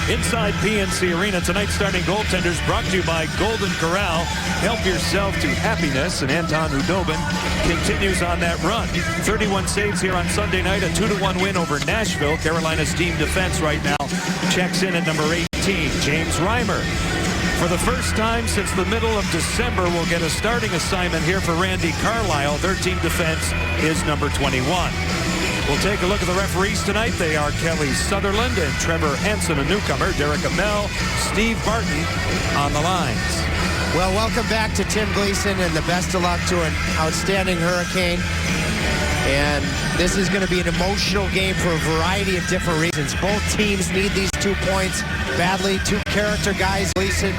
inside PNC Arena. Tonight's starting goaltenders brought to you by Golden Corral. Help yourself to happiness, and Anton Hudobin continues on that run. 31 saves here on Sunday night, a 2-1 win over Nashville. Carolina's team defense right now checks in at number 18, James Reimer. For the first time since the middle of December, we'll get a starting assignment here for Randy Carlyle. Their team defense is number 21. We'll take a look at the referees tonight. They are Kelly Sutherland and Trevor Hansen, a newcomer, Derek Amell, Steve Barton on the lines. Well, welcome back to Tim Gleason, and the best of luck to an outstanding Hurricane. And this is going to be an emotional game for a variety of different reasons. Both teams need these 2 points badly. Two character guys, Gleason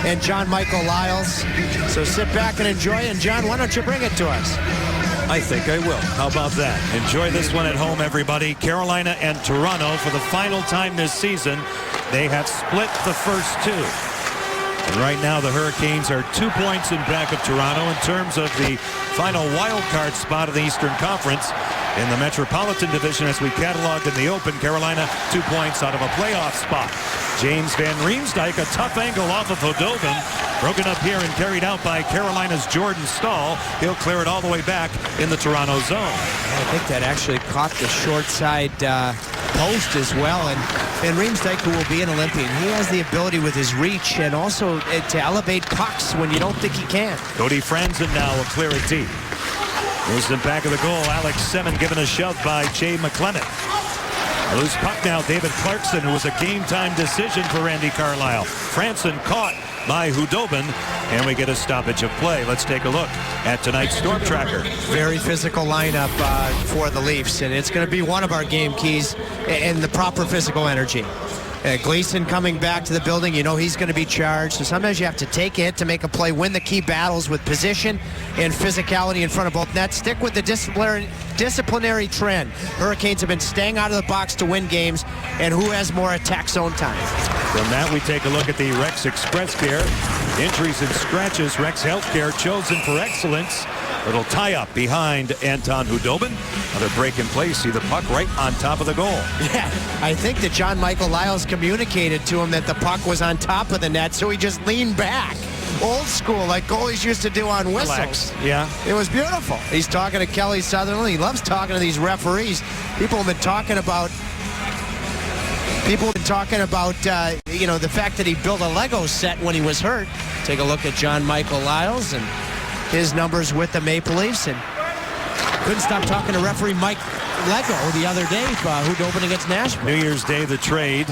and John Michael Lyles. So sit back and enjoy. And John, why don't you bring it to us? I think I will. How about that? Enjoy this one at home, everybody. Carolina and Toronto, for the final time this season, they have split the first two. And right now, the Hurricanes are 2 points in back of Toronto in terms of the final wild card spot of the Eastern Conference. In the Metropolitan Division, as we cataloged in the Open, Carolina 2 points out of a playoff spot. James Van Riemsdyk, a tough angle off of Hudobin, broken up here and carried out by Carolina's Jordan Staal. He'll clear it all the way back in the Toronto zone. I think that actually caught the short side post as well. And Van Riemsdyk, who will be an Olympian, he has the ability with his reach and also to elevate pucks when you don't think he can. Cody Franzen now will clear it deep. Moves in back of the goal. Alex Semin given a shove by Jay McClement. A loose puck now. David Clarkson, who was a game-time decision for Randy Carlyle. Franzen caught by Hudobin, and we get a stoppage of play. Let's take a look at tonight's Storm Tracker. Very physical lineup for the Leafs, and it's going to be one of our game keys and the proper physical energy. Gleason coming back to the building, you know he's going to be charged. So sometimes you have to take it to make a play, win the key battles with position and physicality in front of both nets. Stick with the disciplinary trend. Hurricanes have been staying out of the box to win games, and who has more attack zone time? From that, we take a look at the Rex Express Care. Injuries and scratches, Rex Healthcare chosen for excellence. Little tie-up behind Anton Hudobin. Another break in place. See the puck right on top of the goal. Yeah, I think that John Michael Lyles communicated to him that the puck was on top of the net, so he just leaned back. Old school, like goalies used to do on whistles. Relax. Yeah. It was beautiful. He's talking to Kelly Sutherland. He loves talking to these referees. People have been talking about you know, the fact that he built a Lego set when he was hurt. Take a look at John Michael Lyles and his numbers with the Maple Leafs, and couldn't stop talking to referee Mike Lego the other day, Hudobin against Nashville. New Year's Day, the trade.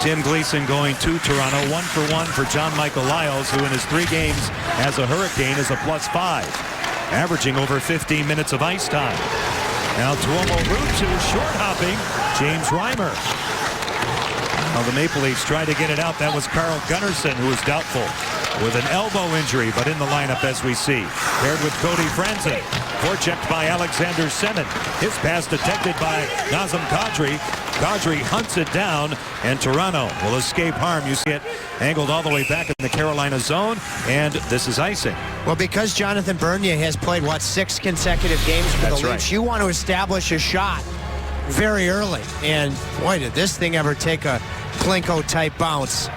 Tim Gleason going to Toronto, 1-for-1 for John Michael Lyles, who in his 3 games as a Hurricane is a +5, averaging over 15 minutes of ice time. Now Tuomo Ruutu short hopping James Reimer. Now the Maple Leafs try to get it out. That was Carl Gunnarsson, who was doubtful with an elbow injury, but in the lineup as we see. Paired with Cody Franzen. Forechecked by Alexander Semin. His pass detected by Nazem Kadri. Kadri hunts it down, and Toronto will escape harm. You see it angled all the way back in the Carolina zone, and this is icing. Well, because Jonathan Bernier has played, 6 consecutive games for the Leafs, right. You want to establish a shot very early. And, boy, did this thing ever take a Plinko-type bounce.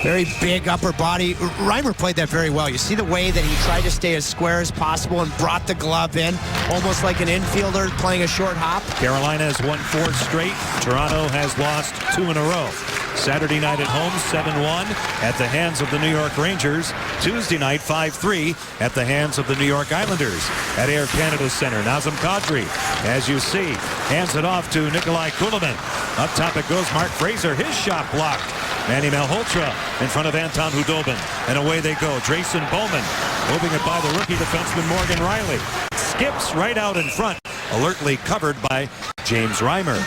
Very big upper body. Reimer played that very well. You see the way that he tried to stay as square as possible and brought the glove in, almost like an infielder playing a short hop. Carolina has won 4 straight. Toronto has lost 2 in a row. Saturday night at home, 7-1 at the hands of the New York Rangers. Tuesday night, 5-3 at the hands of the New York Islanders at Air Canada Center. Nazem Kadri, as you see, hands it off to Nikolai Kulemin. Up top it goes. Mark Fraser, his shot blocked. Manny Malhotra in front of Anton Hudobin. And away they go. Drayson Bowman moving it by the rookie defenseman Morgan Riley. Skips right out in front, alertly covered by James Reimer.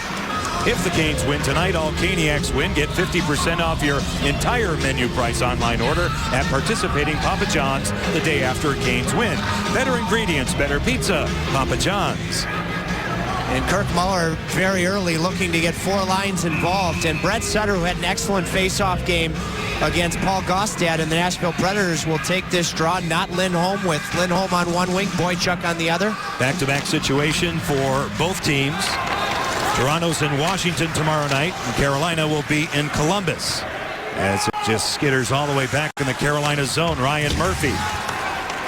If the Canes win tonight, all Caniacs win. Get 50% off your entire menu price online order at participating Papa John's the day after Canes win. Better ingredients, better pizza. Papa John's. And Kirk Muller very early looking to get 4 lines involved. And Brett Sutter, who had an excellent face-off game against Paul Gaustad, and the Nashville Predators will take this draw. Not Lindholm, with Lindholm on one wing, Boychuk on the other. Back-to-back situation for both teams. Toronto's in Washington tomorrow night, and Carolina will be in Columbus. As it just skitters all the way back in the Carolina zone. Ryan Murphy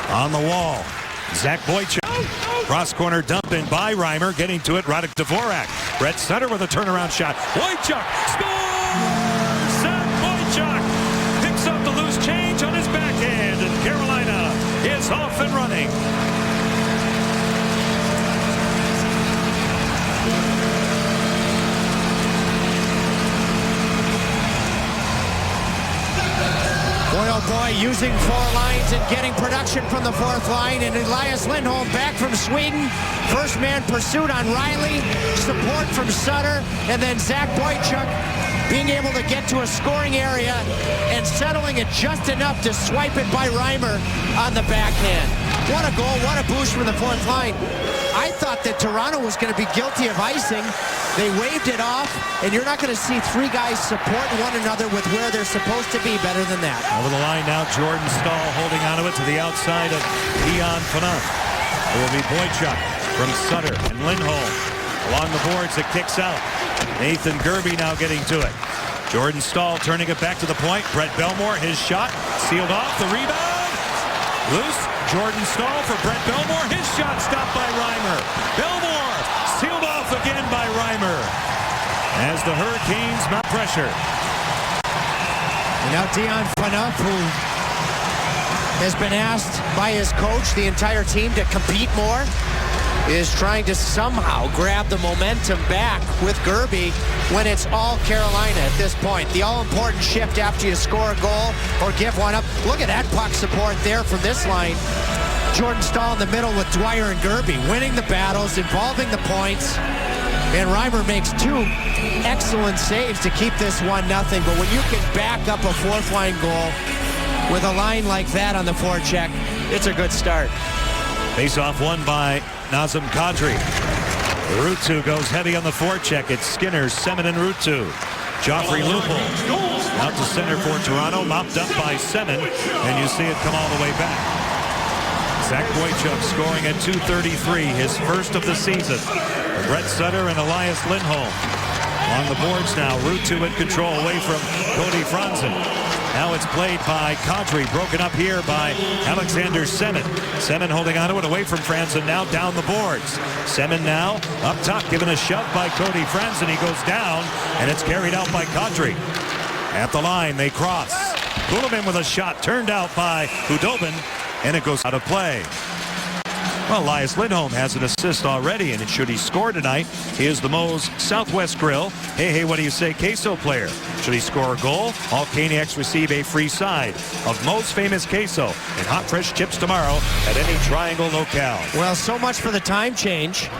on the wall. Zach Boychuk. Cross corner dump in by Reimer. Getting to it, Radek Dvorak. Brett Sutter with a turnaround shot. Boychuk scores! Zach Boychuk picks up the loose change on his backhand, and Carolina is off and running. Boy, oh boy, using four lines and getting production from the fourth line. And Elias Lindholm back from Sweden. First man pursuit on Riley. Support from Sutter. And then Zach Boychuk being able to get to a scoring area and settling it just enough to swipe it by Reimer on the backhand. What a goal, what a boost from the fourth line. I thought that Toronto was going to be guilty of icing. They waved it off, and you're not going to see three guys support one another with where they're supposed to be better than that. Over the line now, Jordan Staal holding onto it to the outside of Dion Phaneuf. It will be Boychuk from Sutter and Lindholm. Along the boards, it kicks out. Nathan Gerbe now getting to it. Jordan Staal turning it back to the point. Brett Belmore, his shot, sealed off, the rebound. Loose, Jordan Staal for Brett Belmore. His shot stopped by Reimer. Belmore sealed off again by Reimer as the Hurricanes mount pressure. And now Dion Phaneuf, who has been asked by his coach, the entire team, to compete more, is trying to somehow grab the momentum back with Gerbe when it's all Carolina at this point. The all-important shift after you score a goal or give one up. Look at that puck support there from this line. Jordan Staal in the middle with Dwyer and Gerbe, winning the battles, involving the points. And Reimer makes two excellent saves to keep this 1-0. But when you can back up a fourth-line goal with a line like that on the forecheck, it's a good start. Face-off won by Nazem Kadri. Ruutu goes heavy on the forecheck. It's Skinner, Semin, and Ruutu. Joffrey Lupul out to center for Toronto, mopped up by Semin, and you see it come all the way back. Zach Boychuk scoring at 2:33, his first of the season. Brett Sutter and Elias Lindholm. Along the boards now, Ruutu in control away from Cody Franzen. Now it's played by Kadri, broken up here by Alexander Semin. Semin holding onto it away from Franzen, now down the boards. Semin now up top, given a shove by Cody Franzen. He goes down, and it's carried out by Kadri. At the line, they cross. Kulemin with a shot turned out by Hudobin, and it goes out of play. Well, Elias Lindholm has an assist already, and should he score tonight, he is the Moe's Southwest Grill. Hey, what do you say, queso player? Should he score a goal, all Caniacs receive a free side of Moe's famous queso and hot fresh chips tomorrow at any Triangle locale. Well, so much for the time change.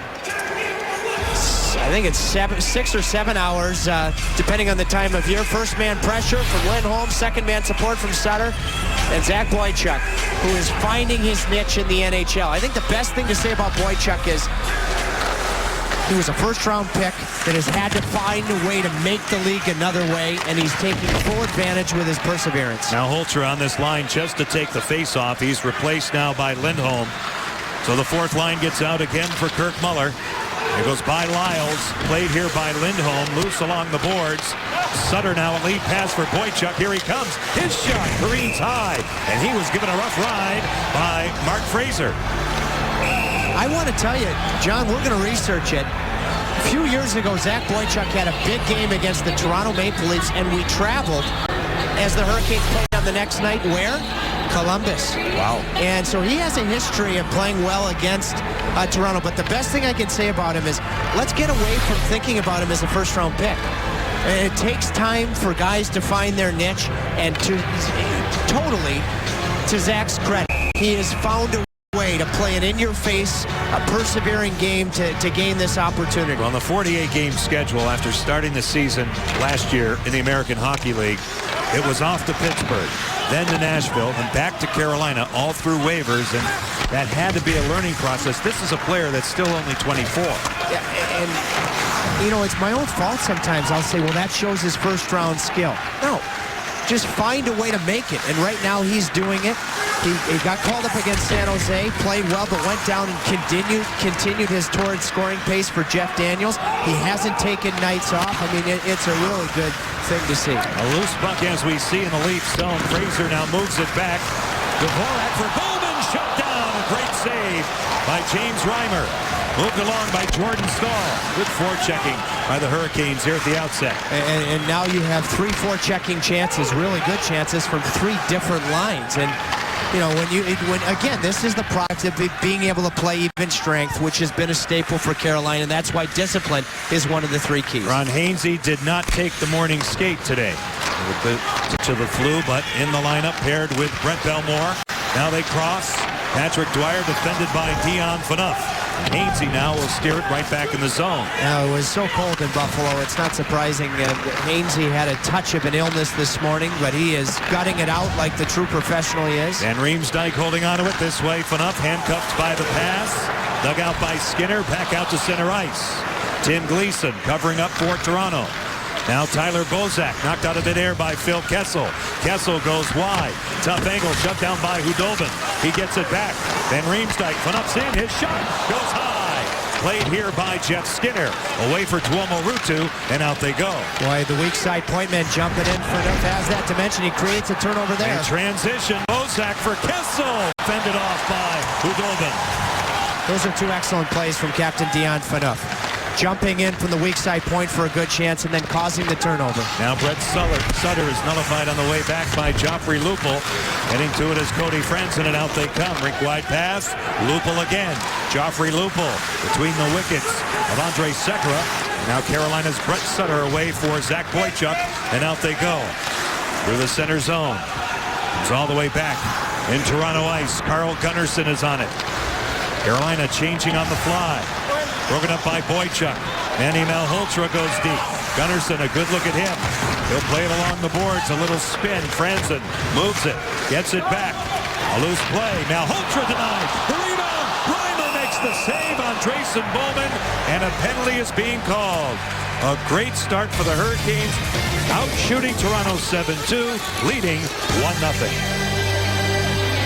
I think it's 6 or 7 hours, depending on the time of year. First man pressure from Lindholm, second man support from Sutter, and Zach Boychuk, who is finding his niche in the NHL. I think the best thing to say about Boychuk is he was a first-round pick that has had to find a way to make the league another way, and he's taking full advantage with his perseverance. Now Holzer on this line just to take the face-off. He's replaced now by Lindholm. So the fourth line gets out again for Kirk Muller. It goes by Lyles, played here by Lindholm, loose along the boards. Sutter now a lead pass for Boychuk. Here he comes. His shot careens high, and he was given a rough ride by Mark Fraser. I want to tell you, John, we're going to research it. A few years ago, Zach Boychuk had a big game against the Toronto Maple Leafs, and we traveled as the Hurricanes played on the next night. Where? Columbus. Wow. And so he has a history of playing well against Toronto. But the best thing I can say about him is let's get away from thinking about him as a first-round pick. It takes time for guys to find their niche, and totally to Zach's credit, he has found a way to play an in-your-face, a persevering game to gain this opportunity. On the 48-game schedule after starting the season last year in the American Hockey League, it was off to Pittsburgh, then to Nashville, and back to Carolina, all through waivers, and that had to be a learning process. This is a player that's still only 24. Yeah, and you know, it's my own fault sometimes. I'll say, well, that shows his first-round skill. No, just find a way to make it, and right now he's doing it. He got called up against San Jose, played well, but went down and continued his torrid scoring pace for Jeff Daniels. He hasn't taken nights off. I mean, it's a really good thing to see. A loose puck as we see in the Leaf zone. Fraser now moves it back. Dvorak for Bowman, shut down. A great save by James Reimer. Moved along by Jordan Staal. Good forechecking by the Hurricanes here at the outset. And now you have 3 forechecking chances, really good chances from 3 different lines. And you know, again, this is the product of being able to play even strength, which has been a staple for Carolina, and that's why discipline is one of the 3 keys. Ron Hainsey did not take the morning skate today to the flu, but in the lineup paired with Brett Belmore. Now they cross. Patrick Dwyer defended by Dion Phaneuf. Hainsey now will steer it right back in the zone. Now, it was so cold in Buffalo, it's not surprising. Hainsey had a touch of an illness this morning, but he is gutting it out like the true professional he is. And Riemsdyk holding on to it this way. Phaneuf handcuffed by the pass. Dug out by Skinner, back out to center ice. Tim Gleason covering up for Toronto. Now Tyler Bozak knocked out of midair by Phil Kessel. Kessel goes wide. Tough angle shut down by Hudobin. He gets it back. Then Riemsdyk. Phaneuf's in. His shot goes high. Played here by Jeff Skinner. Away for Tuomo Ruutu, and out they go. Boy, the weak side point man jumping in. Phaneuf has that dimension. He creates a turnover there. And transition. Bozak for Kessel. Fended off by Hudobin. Those are 2 excellent plays from Captain Dion Phaneuf. Jumping in from the weak side point for a good chance and then causing the turnover. Now Brett Sutter is nullified on the way back by Joffrey Lupul. Heading to it is Cody Franson, and out they come. Rink wide pass. Lupul again. Joffrey Lupul between the wickets of Andrej Sekera. Now Carolina's Brett Sutter away for Zach Boychuk, and out they go. Through the center zone. It's all the way back. In Toronto ice, Carl Gunnarsson is on it. Carolina changing on the fly. Broken up by Boychuk. Manny Malhotra goes deep. Gunnarsson, a good look at him. He'll play it along the boards. A little spin. Franson moves it. Gets it back. A loose play. Malhotra denied. The rebound. Reimer makes the save on Drayson Bowman. And a penalty is being called. A great start for the Hurricanes. Out shooting Toronto 7-2. Leading 1-0.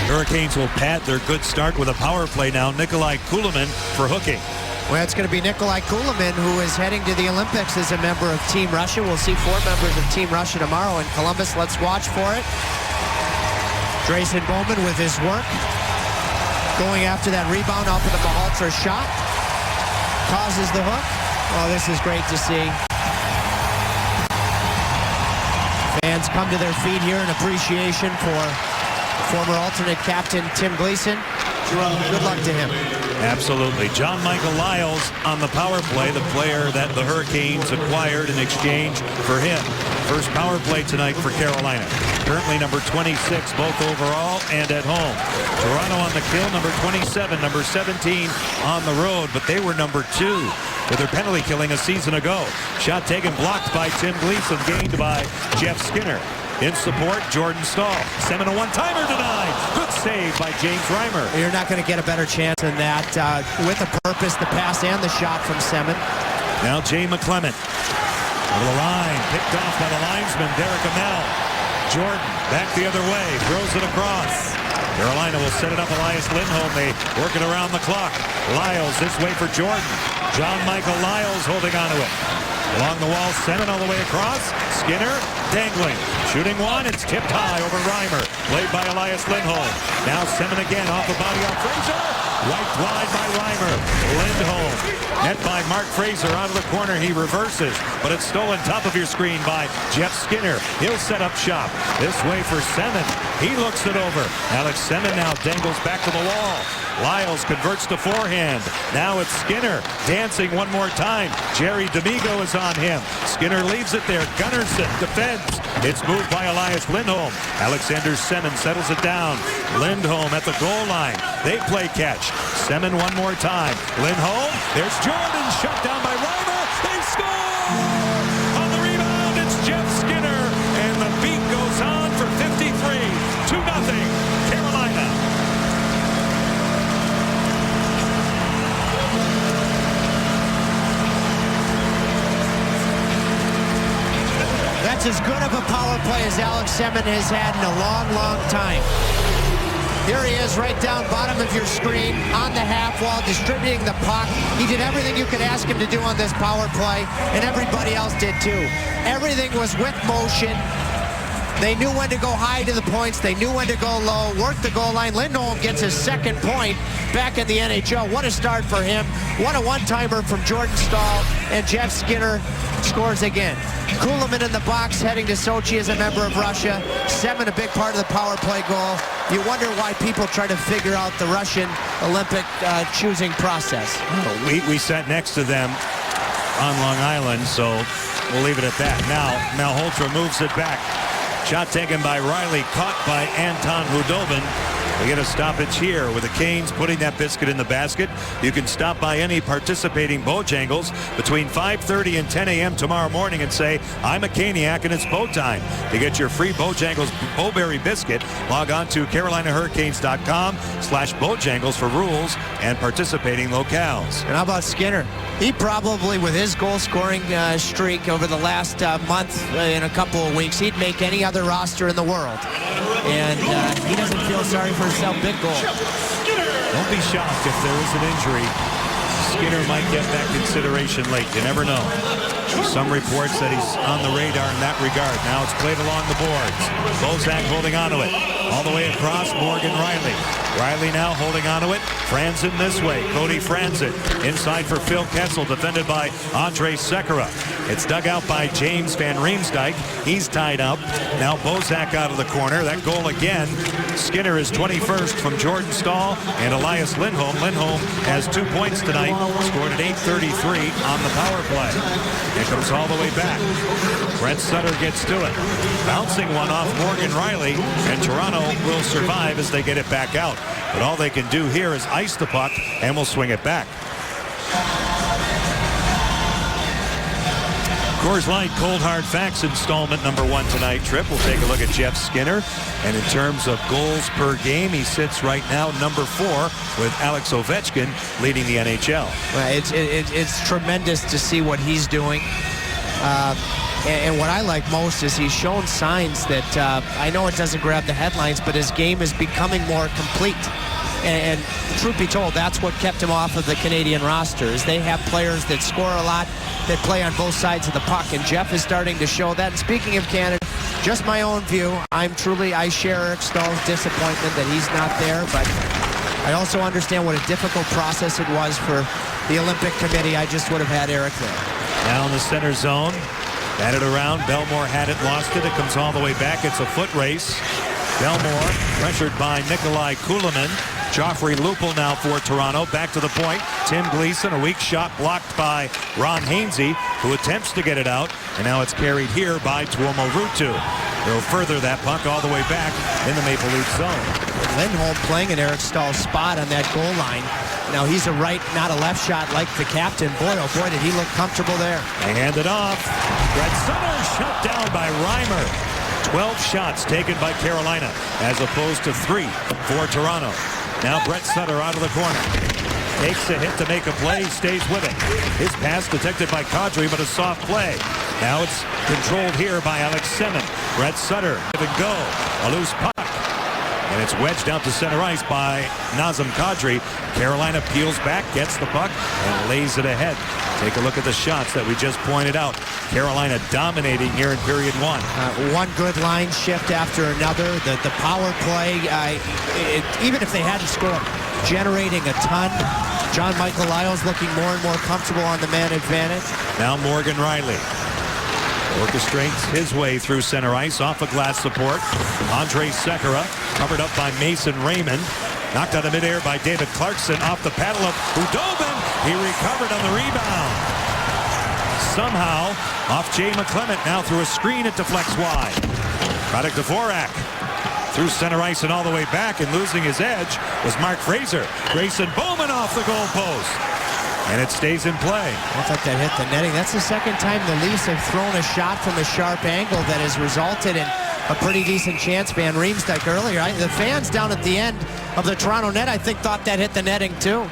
Hurricanes will pad their good start with a power play now. Nikolai Kulemin for hooking. Well, it's going to be Nikolai Kulemin, who is heading to the Olympics as a member of Team Russia. We'll see 4 members of Team Russia tomorrow in Columbus. Let's watch for it. Drayson Bowman with his work. Going after that rebound off of the Malhotra shot. Causes the hook. Oh, this is great to see. Fans come to their feet here in appreciation for former alternate captain Tim Gleason. Good luck to him. Absolutely. John Michael Lyles on the power play, the player that the Hurricanes acquired in exchange for him. First power play tonight for Carolina. Currently number 26, both overall and at home. Toronto on the kill, number 27, number 17 on the road, but they were number 2 with their penalty killing a season ago. Shot taken, blocked by Tim Gleason, gained by Jeff Skinner. In support, Jordan Staal. Semin a one-timer denied. Good save by James Reimer. You're not going to get a better chance than that. With a purpose, the pass and the shot from Semin. Now Jay McClement. Over the line, picked off by the linesman, Derek Amell. Jordan back the other way, throws it across. Carolina will set it up. Elias Lindholm, they work it around the clock. Lyles this way for Jordan. John Michael Lyles holding onto it. Along the wall, Semin all the way across. Skinner dangling. Shooting one, it's tipped high over Reimer. Played by Elias Lindholm. Now Semin again off the body of Fraser. Right wide by Reimer. Lindholm. Net by Mark Fraser out of the corner. He reverses, but it's stolen top of your screen by Jeff Skinner. He'll set up shop. This way for Semin. He looks it over. Alex Semin now dangles back to the wall. Lyles converts to forehand. Now it's Skinner dancing one more time. Jerry D'Amigo is on him. Skinner leaves it there. Gunnarsson defends. It's moved by Elias Lindholm. Alexander Semin settles it down. Lindholm at the goal line. They play catch. Semin one more time. Lindholm. There's Jordan. Shut down by Reimer. They score! On the rebound, it's Jeff Skinner. And the beat goes on for 53. 2-0. Carolina. That's as good of a power play as Alex Semin has had in a long, long time. Here he is right down bottom of your screen on the half wall, distributing the puck. He did everything you could ask him to do on this power play, and everybody else did too. Everything was with motion. They knew when to go high to the points. They knew when to go low, work the goal line. Lindholm gets his second point back in the NHL. What a start for him. What a one-timer from Jordan Staal, and Jeff Skinner scores again. Kulemin in the box heading to Sochi as a member of Russia. Semin, a big part of the power play goal. You wonder why people try to figure out the Russian Olympic choosing process. We sat next to them on Long Island, so we'll leave it at that. Now Malhotra moves it back. Shot taken by Riley, caught by Anton Khudobin. We get a stoppage here with the Canes putting that biscuit in the basket. You can stop by any participating Bojangles between 5:30 and 10 a.m. tomorrow morning and say, I'm a Caniac and it's bow time. To get your free Bojangles Bowberry biscuit, log on to CarolinaHurricanes.com/Bojangles for rules and participating locales. And how about Skinner? He probably, with his goal-scoring streak over the last month in a couple of weeks, he'd make any other roster in the world. And he doesn't feel sorry for himself. Big goal. Don't be shocked if there is an injury. Skinner might get that consideration late. You never know. Some reports that he's on the radar in that regard. Now it's played along the boards. Bozak holding onto it. All the way across, Morgan Riley. Riley now holding onto it. Franzen this way. Cody Franzen inside for Phil Kessel, defended by Andrei Sekera. It's dug out by James Van Riemsdyk. He's tied up. Now Bozak out of the corner. That goal again. Skinner is 21st from Jordan Staal and Elias Lindholm. Lindholm has 2 points tonight. Scored at 8:33 on the power play. It comes all the way back. Brent Sutter gets to it. Bouncing one off Morgan Riley, and Toronto will survive as they get it back out. But all they can do here is ice the puck, and we'll swing it back. Coors Light Cold Hard Facts installment number 1 tonight, Trip. We'll take a look at Jeff Skinner. And in terms of goals per game, he sits right now number 4 with Alex Ovechkin leading the NHL. Well, it's tremendous to see what he's doing. And what I like most is he's shown signs that I know it doesn't grab the headlines, but his game is becoming more complete. And truth be told, that's what kept him off of the Canadian roster, is they have players that score a lot, that play on both sides of the puck, and Jeff is starting to show that. And speaking of Canada, just my own view, I share Eric Stahl's disappointment that he's not there, but I also understand what a difficult process it was for the Olympic Committee. I just would have had Eric there. Now in the center zone, batted around, Belmore had it, lost it, it comes all the way back, it's a foot race. Belmore pressured by Nikolai Kulemin. Joffrey Lupul now for Toronto. Back to the point. Tim Gleason, a weak shot blocked by Ron Hainsey, who attempts to get it out. And now it's carried here by Tuomo Ruutu. They'll further that puck all the way back in the Maple Leaf zone. Lindholm playing in Eric Stahl's spot on that goal line. Now he's a right, not a left shot like the captain. Boy, oh boy, did he look comfortable there. They hand it off. Brett Sutter shut down by Reimer. 12 shots taken by Carolina as opposed to 3 for Toronto. Now Brett Sutter out of the corner. Takes a hit to make a play, stays with it. His pass detected by Kadri, but a soft play. Now it's controlled here by Alex Semin. Brett Sutter, give it go. A loose puck. And it's wedged out to center ice by Nazem Kadri. Carolina peels back, gets the puck, and lays it ahead. Take a look at the shots that we just pointed out. Carolina dominating here in period 1. One good line shift after another. The power play, even if they hadn't scored, generating a ton. John Michael Lyles looking more and more comfortable on the man advantage. Now Morgan Riley orchestrates his way through center ice off a glass support. Andrei Sekera covered up by Mason Raymond. Knocked out of midair by David Clarkson off the paddle of Khudobin. He recovered on the rebound. Somehow off Jay McClement. Now through a screen, it deflects wide. Product to Dvorak. Through center ice and all the way back, and losing his edge was Mark Fraser. Grayson Bowman off the goal post. And it stays in play. I thought that hit the netting. That's the second time the Leafs have thrown a shot from a sharp angle that has resulted in a pretty decent chance. Van Riemsdyk earlier. The fans down at the end of the Toronto net, I think, thought that hit the netting too.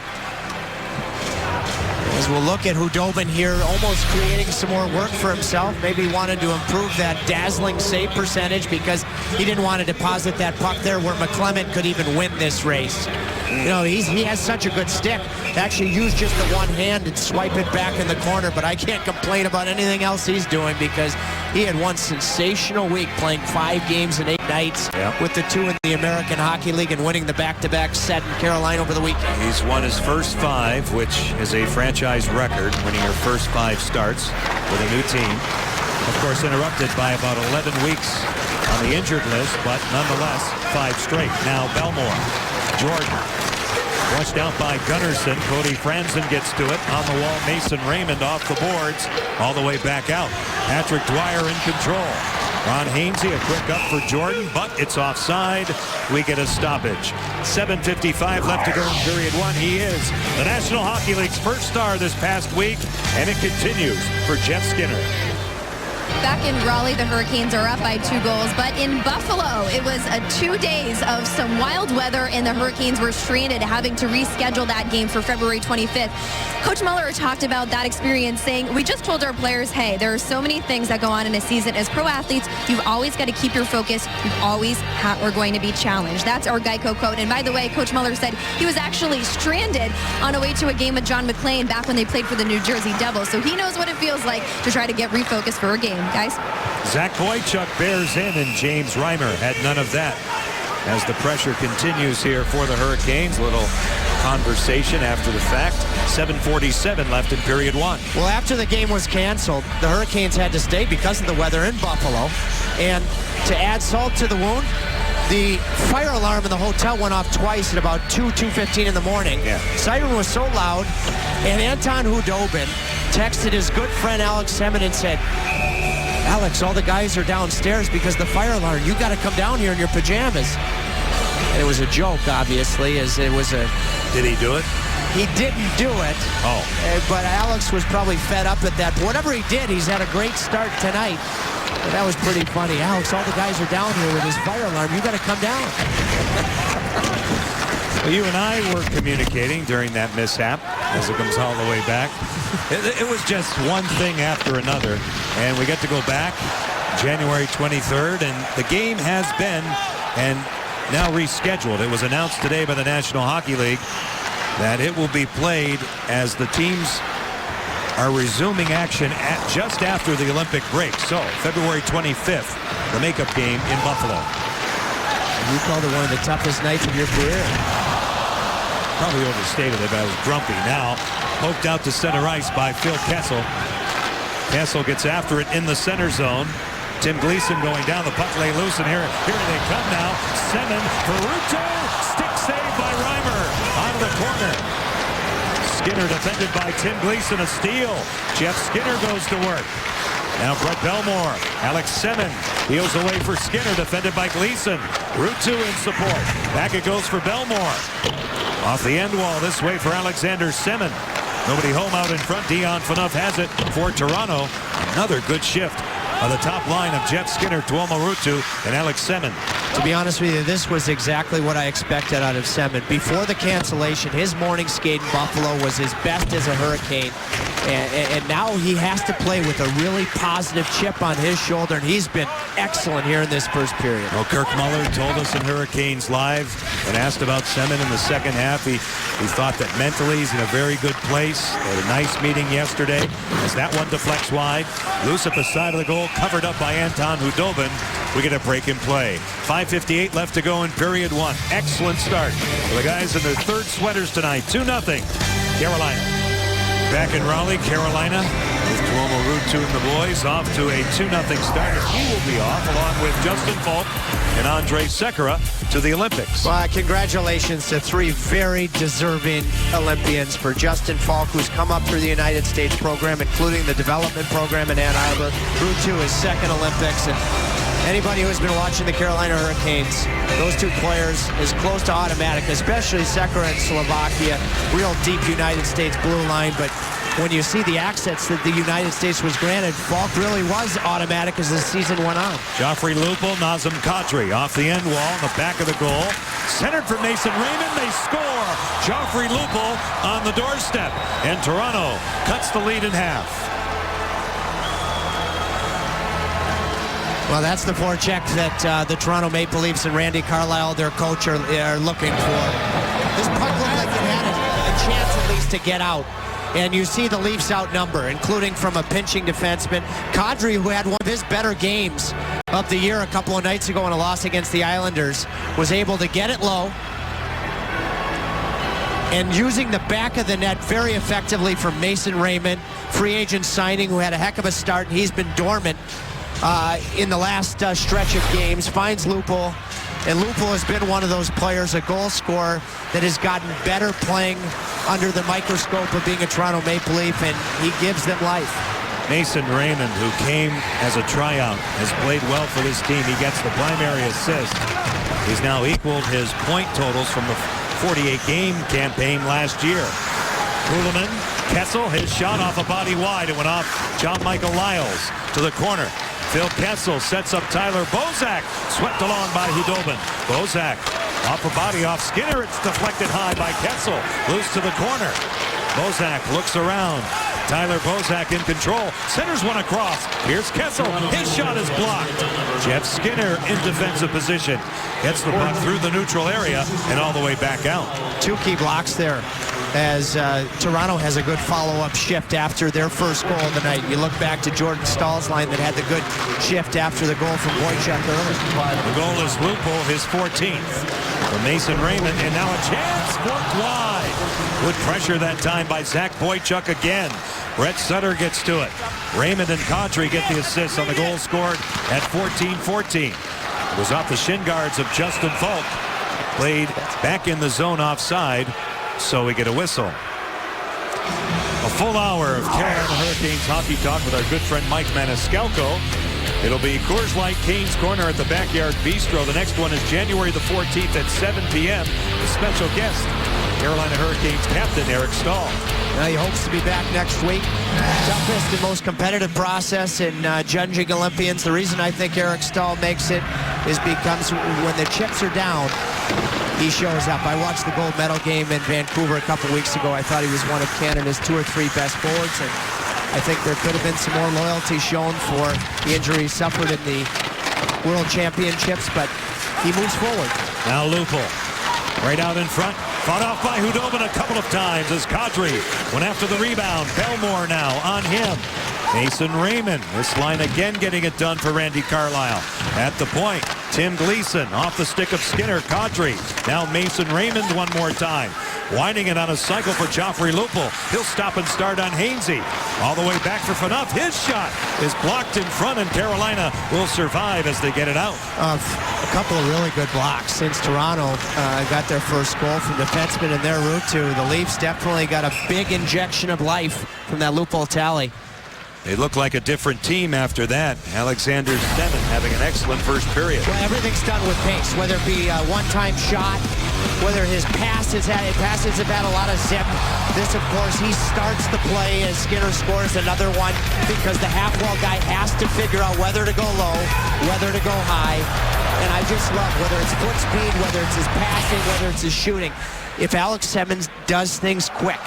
As we'll look at Hudobin here, almost creating some more work for himself. Maybe wanted to improve that dazzling save percentage because he didn't want to deposit that puck there where McClement could even win this race. You know, he has such a good stick to actually use just the one hand and swipe it back in the corner, but I can't complain about anything else he's doing because he had one sensational week playing 5 games in 8 nights with the 2 in the American Hockey League and winning the back-to-back set in Carolina over the weekend. He's won his first 5, which is a franchise record, winning your first 5 starts with a new team. Of course, interrupted by about 11 weeks on the injured list, but nonetheless, 5 straight. Now Belmore, Jordan, watched out by Gunnarsson. Cody Franzen gets to it. On the wall, Mason Raymond off the boards, all the way back out. Patrick Dwyer in control. Ron Hainsey, a quick up for Jordan, but it's offside. We get a stoppage. 7:55 left to go in period 1. He is the National Hockey League's first star this past week, and it continues for Jeff Skinner. Back in Raleigh, the Hurricanes are up by 2 goals, but in Buffalo, it was 2 days of some wild weather, and the Hurricanes were stranded, having to reschedule that game for February 25th. Coach Muller talked about that experience, saying, we just told our players, hey, there are so many things that go on in a season. As pro athletes, you've always got to keep your focus. You always are going to be challenged. That's our Geico quote. And by the way, Coach Muller said he was actually stranded on a way to a game with John McClain back when they played for the New Jersey Devils. So he knows what it feels like to try to get refocused for a game. Guys? Zach Boychuk bears in, and James Reimer had none of that. As the pressure continues here for the Hurricanes, little conversation after the fact. 7:47 left in period 1. Well, after the game was canceled, the Hurricanes had to stay because of the weather in Buffalo. And to add salt to the wound, the fire alarm in the hotel went off twice at about 2:15 in the morning. Siren was so loud, and Anton Hudobin texted his good friend Alex Semin and said, Alex, all the guys are downstairs because the fire alarm. You got to come down here in your pajamas. And it was a joke, obviously, as it was a... Did he do it? He didn't do it. Oh. But Alex was probably fed up at that. But whatever he did, he's had a great start tonight. And that was pretty funny. Alex, all the guys are down here with his fire alarm. You got to come down. Well, you and I were communicating during that mishap as it comes all the way back. It was just one thing after another, and we get to go back January 23rd, and the game has been and now rescheduled. It was announced today by the National Hockey League that it will be played as the teams are resuming action just after the Olympic break. So February 25th, the makeup game in Buffalo. You called it one of the toughest nights of your career. Probably overstated it, but I was grumpy. Now poked out to center ice by Phil Kessel. Kessel gets after it in the center zone. Tim Gleason going down. The puck lay loose, and here they come now. Semin for Ruto. Stick save by Reimer. Out of the corner. Skinner defended by Tim Gleason. A steal. Jeff Skinner goes to work. Now Brett Belmore. Alex Semin heels away for Skinner, defended by Gleason. Ruto in support. Back it goes for Belmore. Off the end wall this way for Alexander Semin. Nobody home out in front. Dion Phaneuf has it for Toronto. Another good shift on the top line of Jeff Skinner, Tuomo Ruutu, and Alex Semin. To be honest with you, this was exactly what I expected out of Semin. Before the cancellation, his morning skate in Buffalo was his best as a Hurricane. And now he has to play with a really positive chip on his shoulder, and he's been excellent here in this first period. Well, Kirk Muller told us in Hurricanes Live and asked about Semin in the second half. He thought that mentally he's in a very good place. They had a nice meeting yesterday as that one deflects wide. Loose at the side of the goal, covered up by Anton Hudobin. We get a break in play. 5:58 left to go in period 1. Excellent start for the guys in their third sweaters tonight. 2-0 Carolina. Back in Raleigh, Carolina, with Tuomo Ruutu and the boys off to a 2-0 start. And he will be off along with Justin Falk and Andrej Sekera to the Olympics. Well, congratulations to 3 very deserving Olympians. For Justin Falk, who's come up through the United States program, including the development program in Ann Arbor. Ruutu, his second Olympics. And anybody who's been watching the Carolina Hurricanes, those 2 players is close to automatic, especially Sekera in Slovakia. Real deep United States blue line, but when you see the access that the United States was granted, Falk really was automatic as the season went on. Joffrey Lupul, Nazem Kadri off the end wall in the back of the goal. Centered for Mason Raymond. They score. Joffrey Lupul on the doorstep. And Toronto cuts the lead in half. Well, that's the forecheck that the Toronto Maple Leafs and Randy Carlyle, their coach, are looking for. This puck looked like it had a chance at least to get out. And you see the Leafs outnumber, including from a pinching defenseman. Kadri, who had one of his better games of the year a couple of nights ago in a loss against the Islanders, was able to get it low. And using the back of the net very effectively from Mason Raymond, free agent signing, who had a heck of a start. He's been dormant in the last stretch of games. Finds Lupul. And Lupul has been one of those players, a goal scorer, that has gotten better playing under the microscope of being a Toronto Maple Leaf, and he gives them life. Mason Raymond, who came as a tryout, has played well for this team. He gets the primary assist. He's now equaled his point totals from the 48-game campaign last year. Kuhlman, Kessel, his shot off a body wide. It went off John Michael Lyles to the corner. Phil Kessel sets up Tyler Bozak, swept along by Hudobin. Bozak off a body off Skinner. It's deflected high by Kessel. Loose to the corner. Bozak looks around. Tyler Bozak in control. Centers one across. Here's Kessel. His shot is blocked. Jeff Skinner in defensive position. Gets the puck through the neutral area and all the way back out. Two key blocks there, as Toronto has a good follow-up shift after their first goal of the night. You look back to Jordan Stahl's line that had the good shift after the goal from Boychuk earlier. The goal is Lupul, his 14th. For Mason Raymond, and now a chance, worked wide. Good pressure that time by Zach Boychuk again. Brett Sutter gets to it. Raymond and Kadri get the assist on the goal scored at 14-14. It was off the shin guards of Justin Falk. Played back in the zone offside, so we get a whistle. A full hour of Carolina Hurricanes hockey talk with our good friend Mike Maniscalco. It'll be Coors Light Canes Corner at the Backyard Bistro. The next one is January the 14th at 7 p.m. The special guest, Carolina Hurricanes captain Eric Staal. He hopes to be back next week. Toughest and most competitive process in judging Olympians. The reason I think Eric Staal makes it is because when the chips are down, he shows up. I watched the gold medal game in Vancouver a couple weeks ago. I thought he was one of Canada's 2 or 3 best forwards, and I think there could have been some more loyalty shown for the injuries suffered in the World Championships, but he moves forward. Now Lupul, right out in front. Fought off by Hudobin a couple of times as Kadri went after the rebound. Belmore now on him. Mason Raymond, this line again getting it done for Randy Carlyle. At the point, Tim Gleason off the stick of Skinner. Kadri, now Mason Raymond one more time. Winding it on a cycle for Joffrey Lupul. He'll stop and start on Hainsey. All the way back for Phaneuf. His shot is blocked in front, and Carolina will survive as they get it out. A couple of really good blocks since Toronto got their first goal from defensemen in their route to the Leafs. Definitely got a big injection of life from that Lupul tally. They look like a different team after that. Alexander Semin having an excellent first period. Well, everything's done with pace, whether it be a one-time shot, whether his passes have had a lot of zip. This, of course, he starts the play as Skinner scores another one because the half-wall guy has to figure out whether to go low, whether to go high. And I just love whether it's foot speed, whether it's his passing, whether it's his shooting. If Alex Semin does things quick,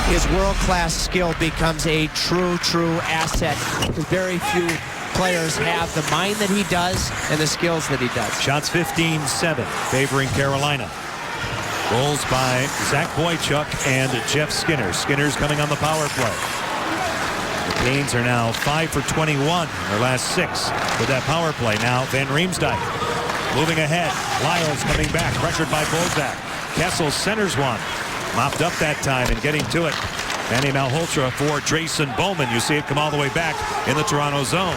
his world-class skill becomes a true asset. Very few players have the mind that he does and the skills that he does. Shots 15-7 favoring Carolina. Goals by Zach Boychuk and Jeff Skinner. Skinner's coming on the power play. The Canes are now 5 for 21 in their last 6 with that power play. Now Van Riemsdyk moving ahead. Lyles coming back, pressured by Bozak. Kessel centers one. Mopped up that time and getting to it. Manny Malhotra for Drayson Bowman. You see it come all the way back in the Toronto zone.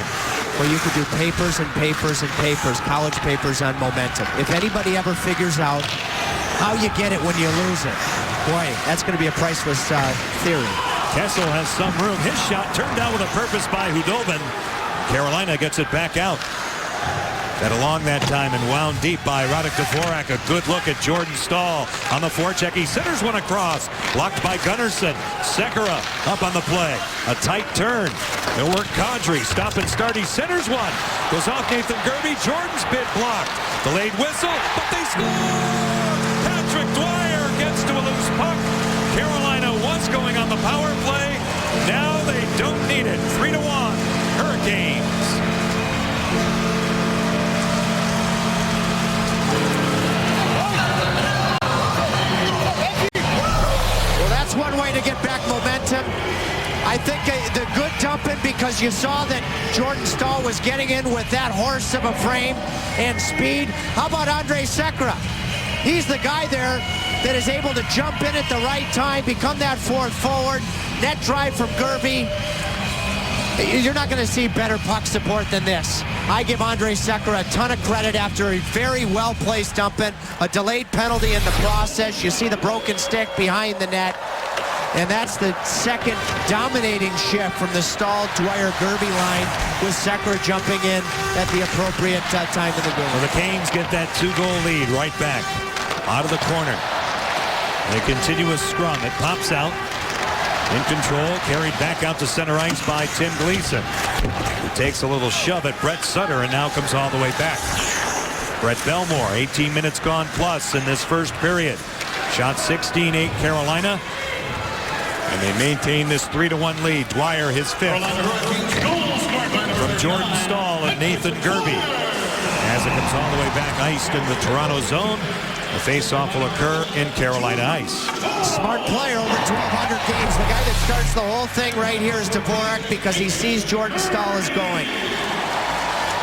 Well, you could do papers and papers and papers, college papers on momentum. If anybody ever figures out how you get it when you lose it, boy, that's going to be a priceless theory. Kessel has some room. His shot turned down with a purpose by Hudobin. Carolina gets it back out. That along that time and wound deep by Radek Dvorak. A good look at Jordan Staal on the forecheck. He centers one across. Blocked by Gunnarsson. Sekera up on the play. A tight turn. They'll work Kadri. Stop and start. He centers one. Goes off Nathan Gerbe. Jordan's bit blocked. Delayed whistle, but they score! Patrick Dwyer gets to a loose puck. Carolina was going on the power play. Now they don't need it. 3-1. Hurricanes. One way to get back momentum. I think the good dumping, because you saw that Jordan Staal was getting in with that horse of a frame and speed. How about Andrej Sekera? He's the guy there that is able to jump in at the right time, become that fourth forward. Net drive from Gerbe. You're not going to see better puck support than this. I give Andrej Sekera a ton of credit after a very well-placed dumping, a delayed penalty in the process. You see the broken stick behind the net. And that's the second dominating shift from the Staal Dwyer Gerbe line, with Sekera jumping in at the appropriate time in the game. Well, the Canes get that 2-goal lead right back out of the corner. A continuous scrum. It pops out. In control, carried back out to center ice by Tim Gleason. He takes a little shove at Brett Sutter and now comes all the way back. Brett Belmore, 18 minutes gone plus in this first period. Shot 16-8 Carolina. And they maintain this 3-1 lead. Dwyer, his fifth. From Jordan Staal and Nathan Gerbe. As it comes all the way back iced in the Toronto zone. The face-off will occur in Carolina ice. Smart player, over 1,200 games. The guy that starts the whole thing right here is Dvorak, because he sees Jordan Staal is going.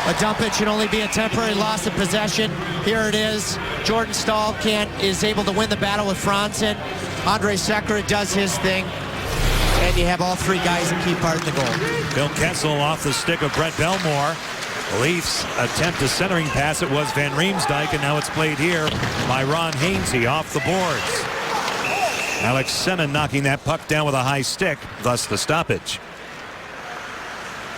A dump it should only be a temporary loss of possession. Here it is. Jordan Staal is able to win the battle with Franzen. Andrej Sekera does his thing. And you have all three guys that keep part in the goal. Bill Kessel off the stick of Brett Belmore. The Leafs attempt a centering pass. It was Van Riemsdyk, and now it's played here by Ron Hainsey off the boards. Alex Semin knocking that puck down with a high stick, thus the stoppage.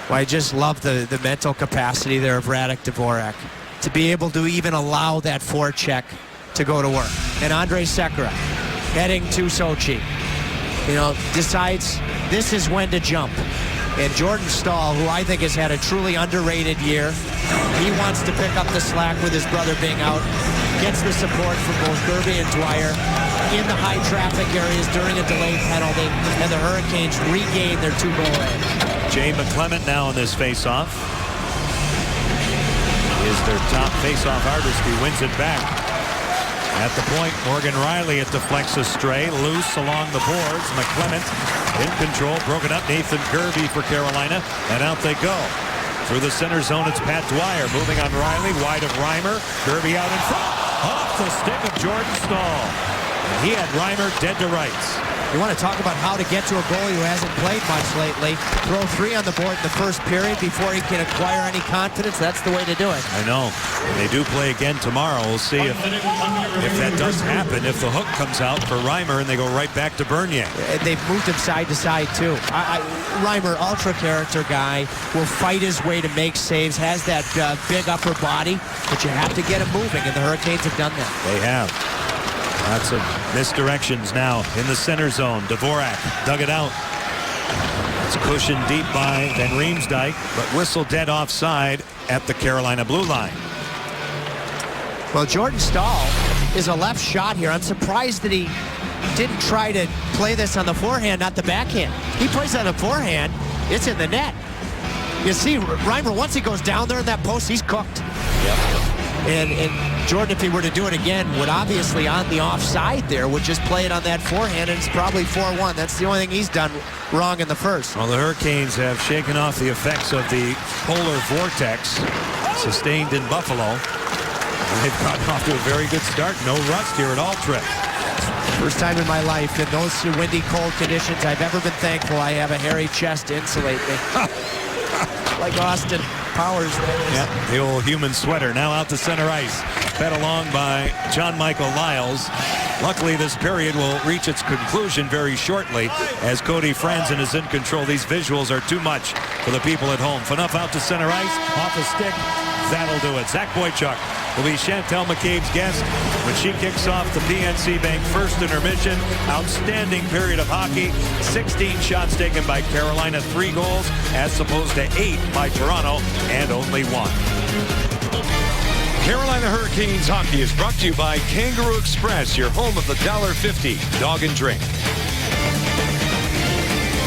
Well, I just love the mental capacity there of Radek Dvorak to be able to even allow that forecheck to go to work. And Andrej Sekera heading to Sochi, decides this is when to jump. And Jordan Staal, who I think has had a truly underrated year, he wants to pick up the slack with his brother being out, gets the support from both Gerbe and Dwyer in the high traffic areas during a delayed penalty, and the Hurricanes regain their 2-goal lead. Jay McClement now in this face-off. Is their top face-off artist. He wins it back. At the point, Morgan Riley, it deflects astray, loose along the boards. McClement in control, broken up. Nathan Gerbe for Carolina, and out they go. Through the center zone, it's Pat Dwyer moving on Riley, wide of Reimer. Gerbe out in front, off the stick of Jordan Staal. And he had Reimer dead to rights. You want to talk about how to get to a goalie who hasn't played much lately. Throw 3 on the board in the first period before he can acquire any confidence. That's the way to do it. I know. And they do play again tomorrow. We'll see if that does happen, if the hook comes out for Reimer and they go right back to Bernier. They've moved him side to side, too. Reimer, ultra character guy, will fight his way to make saves, has that big upper body, but you have to get him moving, and the Hurricanes have done that. They have. Lots of misdirections now in the center zone. Dvorak dug it out. It's cushioned deep by Van Riemsdyk, but whistled dead offside at the Carolina blue line. Well, Jordan Staal is a left shot here. I'm surprised that he didn't try to play this on the forehand, not the backhand. He plays on the forehand, it's in the net. You see, Reimer, once he goes down there in that post, he's cooked. Yep. And Jordan, if he were to do it again, would obviously on the offside there, would just play it on that forehand, and it's probably 4-1. That's the only thing he's done wrong in the first. Well, the Hurricanes have shaken off the effects of the polar vortex sustained in Buffalo. And they've gotten off to a very good start. No rust here at Altrincham. First time in my life in those windy, cold conditions I've ever been thankful I have a hairy chest to insulate me. Like Austin Powers. Yeah, the old human sweater. Now out to center ice. Fed along by John Michael Lyles. Luckily, this period will reach its conclusion very shortly as Cody Franzen is in control. These visuals are too much for the people at home. Phaneuf out to center ice. Off a stick. That'll do it. Zach Boychuk will be Chantel McCabe's guest when she kicks off the PNC Bank first intermission. Outstanding period of hockey. 16 shots taken by Carolina, 3 goals as opposed to 8 by Toronto, and only 1. Carolina Hurricanes hockey is brought to you by Kangaroo Express, your home of the $1.50 dog and drink.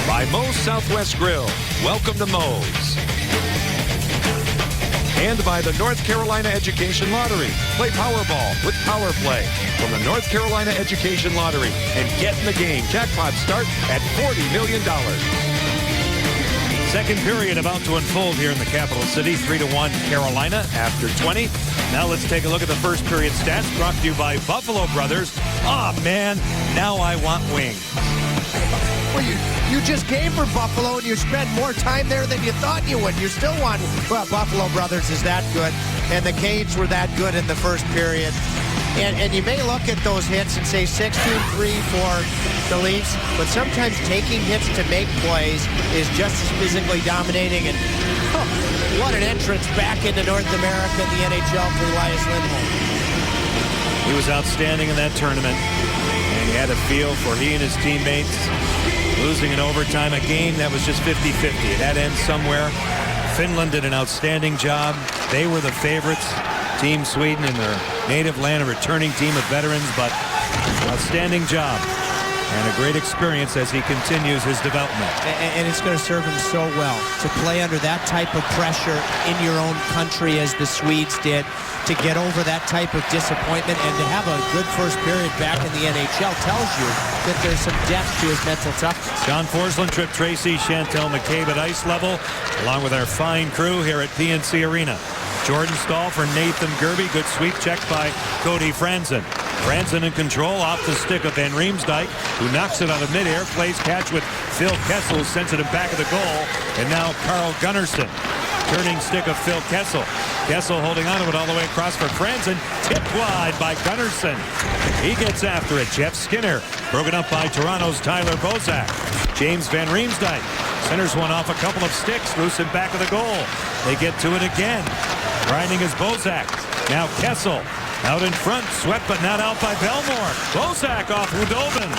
By Moe's Southwest Grill. Welcome to Moe's. And by the North Carolina Education Lottery. Play Powerball with Power Play from the North Carolina Education Lottery and get in the game. Jackpots start at $40 million. Second period about to unfold here in the capital city. 3-1 Carolina after 20. Now let's take a look at the first period stats brought to you by Buffalo Brothers. Oh man, now I want wings. Well, you just came for Buffalo and you spent more time there than you thought you would. You still won. Well, Buffalo Brothers is that good, and the Canes were that good in the first period. And you may look at those hits and say 16-3 for the Leafs, but sometimes taking hits to make plays is just as physically dominating. And what an entrance back into North America in the NHL for Elias Lindholm. He was outstanding in that tournament, and he had a feel for he and his teammates. Losing in overtime, a game that was just 50-50. It had to end somewhere. Finland did an outstanding job. They were the favorites. Team Sweden in their native land, a returning team of veterans, but outstanding job and a great experience as he continues his development. And it's going to serve him so well to play under that type of pressure in your own country as the Swedes did, to get over that type of disappointment and to have a good first period back in the NHL tells you that there's some depth to his mental toughness. John Forsland, Trip Tracy, Chantel McCabe at ice level, along with our fine crew here at PNC Arena. Jordan Stahl for Nathan Gerby. Good sweep check by Cody Franzen. Franzen in control off the stick of Van Riemsdyk, who knocks it out of midair. Plays catch with Phil Kessel, sends it back of the goal. And now Carl Gunnarsson. Turning stick of Phil Kessel. Kessel holding on to it all the way across for Franzen. Tipped wide by Gunnarsson. He gets after it. Jeff Skinner. Broken up by Toronto's Tyler Bozak. James Van Riemsdyk centers one off a couple of sticks. Loose and back of the goal. They get to it again. Grinding is Bozak. Now Kessel. Out in front, swept but not out by Belmore. Bozak off Hudobin.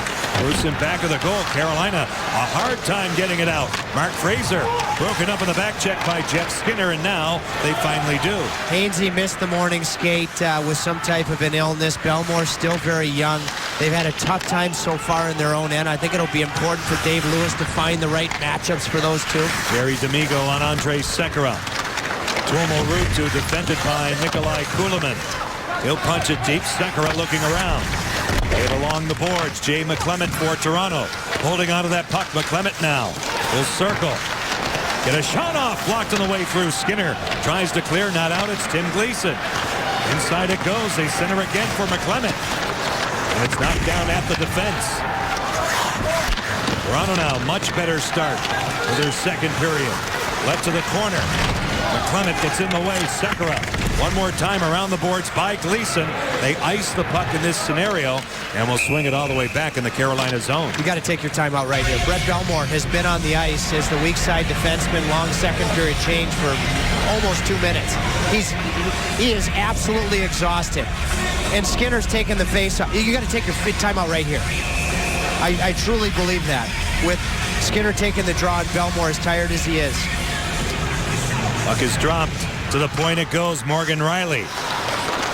Loose and back of the goal. Carolina, a hard time getting it out. Mark Fraser, broken up in the back check by Jeff Skinner, and now they finally do. Hainsey missed the morning skate with some type of an illness. Belmore still very young. They've had a tough time so far in their own end. I think it'll be important for Dave Lewis to find the right matchups for those two. Jerry D'Amigo on Andrei Sekera. Tuomo Ruutu defended by Nikolai Kulemin. He'll punch it deep. Sekera looking around. Get along the boards. Jay McClement for Toronto. Holding onto that puck. McClement now will circle. Get a shot off. Blocked on the way through. Skinner tries to clear. Not out. It's Tim Gleason. Inside it goes. They center again for McClement. And it's knocked down at the defense. Toronto now much better start for their second period. Left to the corner. McClement gets in the way. Sekera one more time around the boards by Gleason. They ice the puck in this scenario and will swing it all the way back in the Carolina zone. You got to take your time out right here. Brett Belmore has been on the ice as the weak side defenseman. Long second period change for almost 2 minutes. He is absolutely exhausted. And Skinner's taking the face off. You got to take your time out right here. I truly believe that. With Skinner taking the draw and Belmore as tired as he is. Puck is dropped. To the point it goes. Morgan Riley.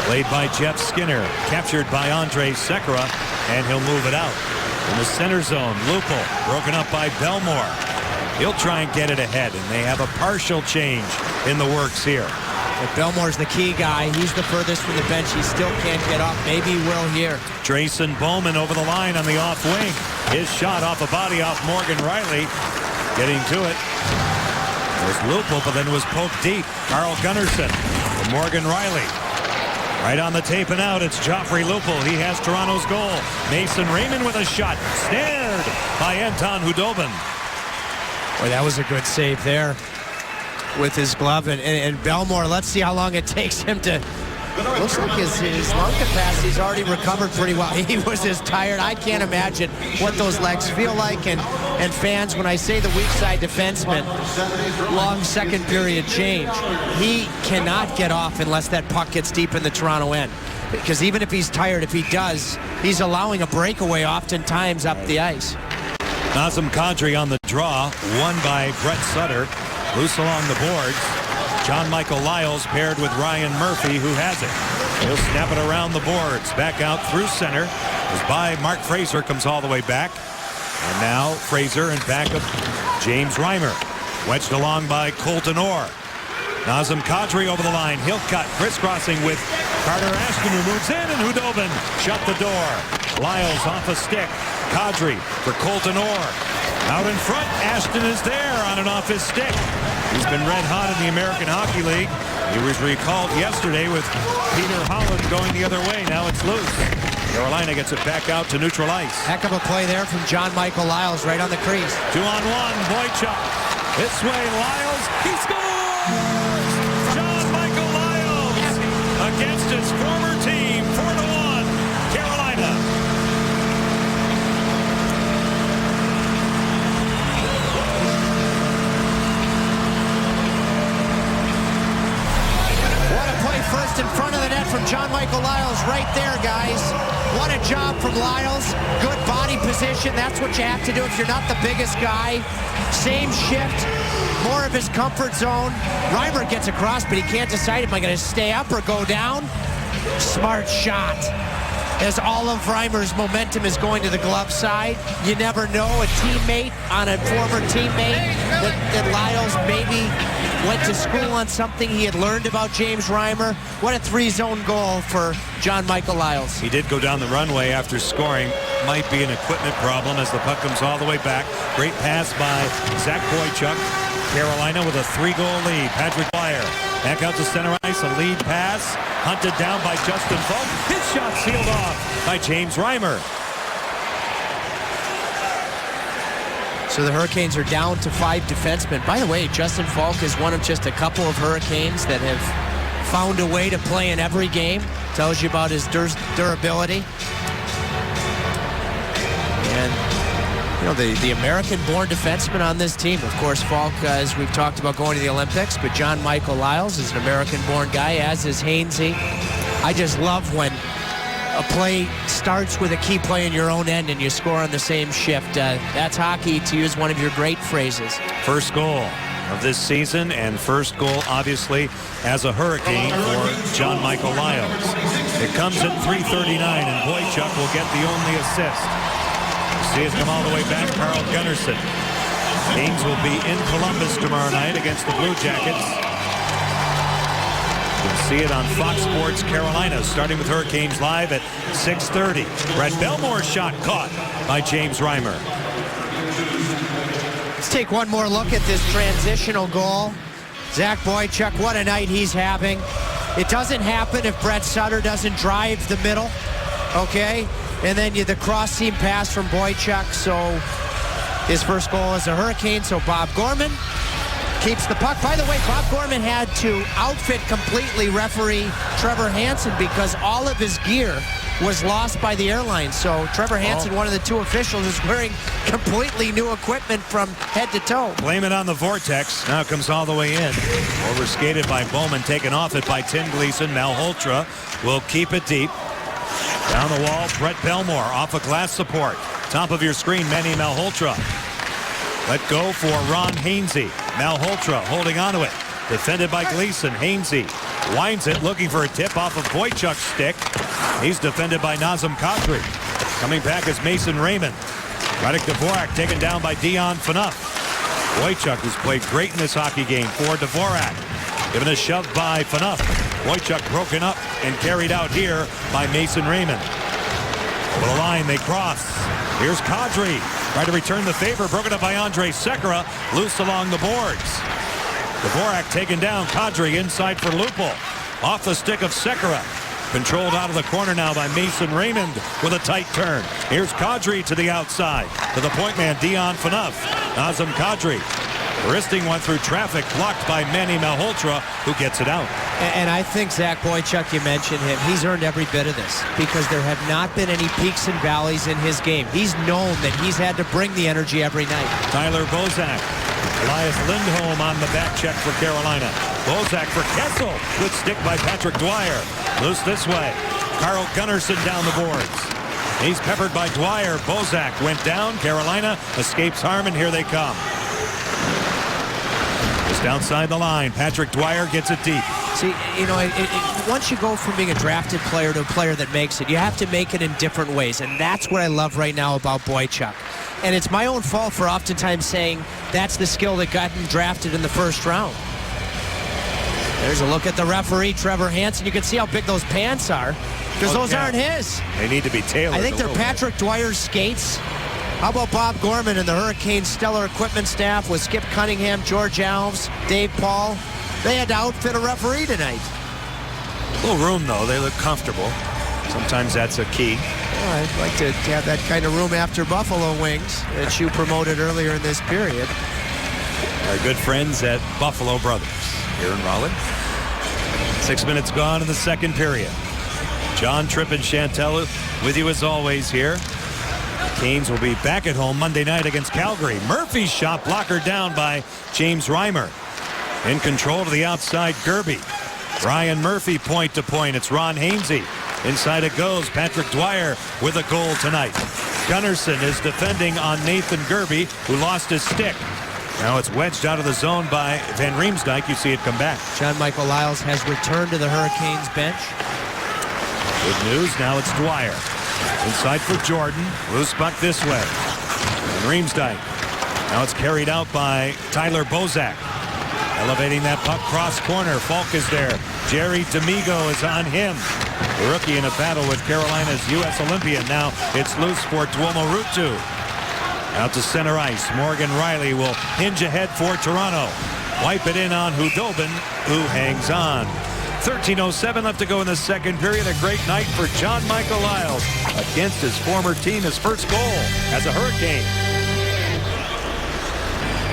Played by Jeff Skinner. Captured by Andrei Sekera. And he'll move it out. In the center zone, Lupul. Broken up by Belmore. He'll try and get it ahead. And they have a partial change in the works here. But Belmore's the key guy. He's the furthest from the bench. He still can't get up. Maybe he will here. Drayson Bowman over the line on the off wing. His shot off a body off Morgan Riley. Getting to it. Was Lupul, but then was poked deep. Carl Gunnarsson for Morgan Riley. Right on the tape and out, it's Joffrey Lupul. He has Toronto's goal. Mason Raymond with a shot. Snared by Anton Hudobin. Boy, that was a good save there with his glove. And Belmore, let's see how long it takes him to Looks like his lung capacity's already recovered pretty well. He was as tired. I can't imagine what those legs feel like. And fans, when I say the weak side defenseman, long second period change, he cannot get off unless that puck gets deep in the Toronto end. Because even if he's tired, if he does, he's allowing a breakaway oftentimes up the ice. Nazem Kadri on the draw, won by Brett Sutter. Loose along the boards. John Michael Lyles paired with Ryan Murphy, who has it. He'll snap it around the boards. Back out through center. Is by Mark Fraser, comes all the way back. And now Fraser in back of James Reimer. Wedged along by Colton Orr. Nazem Kadri over the line. He'll cut, crisscrossing with Carter Ashton, who moves in, and Hudobin shut the door. Lyles off a stick. Kadri for Colton Orr. Out in front, Ashton is there on and off his stick. He's been red hot in the American Hockey League. He was recalled yesterday with Peter Holland going the other way. Now it's loose. Carolina gets it back out to neutral ice. Heck of a play there from John Michael Lyles right on the crease. 2-on-1, Boychuk. This way, Lyles. He scores! John Michael Lyles against his former team, 4-1, Carolina. What a play first in front of the net from John Michael Lyles right there, guys. What a job from Lyles. Good body position. That's what you have to do if you're not the biggest guy. Same shift, more of his comfort zone. Reimer gets across, but he can't decide, am I going to stay up or go down? Smart shot. As all of Reimer's momentum is going to the glove side, you never know, a teammate on a former teammate that Lyles maybe went to school on something he had learned about James Reimer. What a three-zone goal for John Michael Lyles. He did go down the runway after scoring. Might be an equipment problem as the puck comes all the way back. Great pass by Zach Boychuk. Carolina with a 3-goal lead. Patrick Dwyer back out to center ice. A lead pass. Hunted down by Justin Falk. His shot sealed off by James Reimer. So the Hurricanes are down to 5 defensemen. By the way, Justin Falk is one of just a couple of Hurricanes that have found a way to play in every game. Tells you about his durability. And, you know, the American-born defenseman on this team. Of course, Falk, as we've talked about, going to the Olympics, but John Michael Lyles is an American-born guy, as is Hainsey. I just love when a play starts with a key play in your own end and you score on the same shift. That's hockey, to use one of your great phrases. First goal of this season, and first goal, obviously, as a Hurricane for John Michael Lyles. It comes at 3:39, and Boychuk will get the only assist. See us come all the way back, Carl Gunnarsson. Canes will be in Columbus tomorrow night against the Blue Jackets. You can see it on Fox Sports Carolina, starting with Hurricanes Live at 6:30. Brett Belmore's shot caught by James Reimer. Let's take one more look at this transitional goal. Zach Boychuk, what a night he's having. It doesn't happen if Brett Sutter doesn't drive the middle, okay? And then the cross-seam pass from Boychuk. So his first goal as a Hurricane. So Bob Gorman keeps the puck. By the way, Bob Gorman had to outfit completely referee Trevor Hansen because all of his gear was lost by the airline. So Trevor Hansen, one of the 2 officials, is wearing completely new equipment from head to toe. Blame it on the vortex. Now it comes all the way in. Overskated by Bowman, taken off it by Tim Gleason. Malhotra will keep it deep. Down the wall, Brett Belmore off a glass support. Top of your screen, Manny Malhotra. Let go for Ron Hainsey. Malhotra holding onto it. Defended by Gleason. Hainsey winds it, looking for a tip off of Boychuk's stick. He's defended by Nazem Kadri. Coming back is Mason Raymond. Radek Dvorak taken down by Dion Phaneuf. Boychuk, who's played great in this hockey game, for Dvorak. Given a shove by Phaneuf. Boychuk broken up and carried out here by Mason Raymond. Over the line, they cross. Here's Kadri. Trying to return the favor, broken up by Andre Sekera. Loose along the boards. Dvorak taken down. Kadri inside for Lupul. Off the stick of Sekera. Controlled out of the corner now by Mason Raymond with a tight turn. Here's Kadri to the outside. To the point man, Dion Phaneuf. Nazem Kadri. Risting one through traffic, blocked by Manny Malhotra, who gets it out. And I think Zach Boychuk, you mentioned him, he's earned every bit of this because there have not been any peaks and valleys in his game. He's known that he's had to bring the energy every night. Tyler Bozak. Elias Lindholm on the back check for Carolina. Bozak for Kessel. Good stick by Patrick Dwyer. Loose this way. Carl Gunnarsson down the boards. He's peppered by Dwyer. Bozak went down. Carolina escapes harm, and here they come. Just outside the line. Patrick Dwyer gets it deep. See, you know, once you go from being a drafted player to a player that makes it, you have to make it in different ways, and that's what I love right now about Boychuk. And it's my own fault for oftentimes saying that's the skill that got him drafted in the first round. There's a look at the referee, Trevor Hansen. You can see how big those pants are, because those aren't his. They need to be tailored. I think they're Patrick Dwyer's skates. How about Bob Gorman and the Hurricanes stellar equipment staff with Skip Cunningham, George Alves, Dave Paul? They had to outfit a referee tonight. Little room, though. They look comfortable. Sometimes that's a key. Well, I'd like to have that kind of room after Buffalo Wings that you promoted earlier in this period. Our good friends at Buffalo Brothers here in Raleigh. 6 minutes gone in the second period. John Tripp and Chantel with you as always here. Canes will be back at home Monday night against Calgary. Murphy's shot blocker down by James Reimer. In control to the outside, Gerby. Ryan Murphy point to point. It's Ron Hainsey. Inside it goes. Patrick Dwyer with a goal tonight. Gunnarsson is defending on Nathan Gerby, who lost his stick. Now it's wedged out of the zone by Van Riemsdyk. You see it come back. John Michael Lyles has returned to the Hurricanes bench. Good news. Now it's Dwyer. Inside for Jordan. Loose puck this way. Van Riemsdyk. Now it's carried out by Tyler Bozak. Elevating that puck cross corner. Falk is there. Jerry D'Amigo is on him. The rookie in a battle with Carolina's U.S. Olympian. Now it's loose for Tuomo Ruutu. Out to center ice. Morgan Riley will hinge ahead for Toronto. Wipe it in on Hudobin, who hangs on. 13:07 left to go in the second period. A great night for John Michael Lyles against his former team. His first goal as a Hurricane.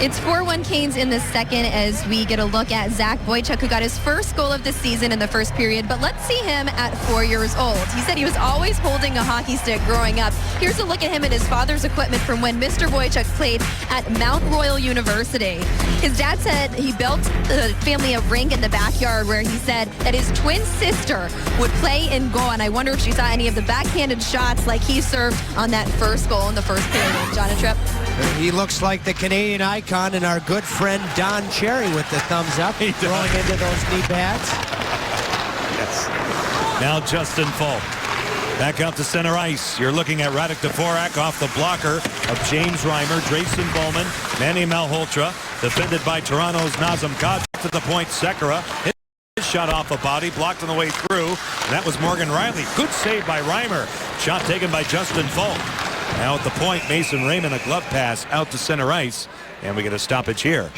It's 4-1 Canes in the second as we get a look at Zach Boychuk, who got his first goal of the season in the first period. But let's see him at 4 years old. He said he was always holding a hockey stick growing up. Here's a look at him and his father's equipment from when Mr. Boychuk played at Mount Royal University. His dad said he built the family a rink in the backyard where he said that his twin sister would play in goal. And I wonder if she saw any of the backhanded shots like he served on that first goal in the first period. John and Tripp. He looks like the Canadian icon and our good friend Don Cherry with the thumbs up, throwing into those knee pads. Yes. Now Justin Falk. Back out to center ice. You're looking at Radek Dvorak off the blocker of James Reimer, Drayson Bowman, Manny Malhotra, defended by Toronto's Nazem Kadri. To the point, Sekera. His shot off the body, blocked on the way through. And that was Morgan Riley. Good save by Reimer. Shot taken by Justin Falk. Now at the point, Mason Raymond, a glove pass out to center ice. And we get a stoppage here.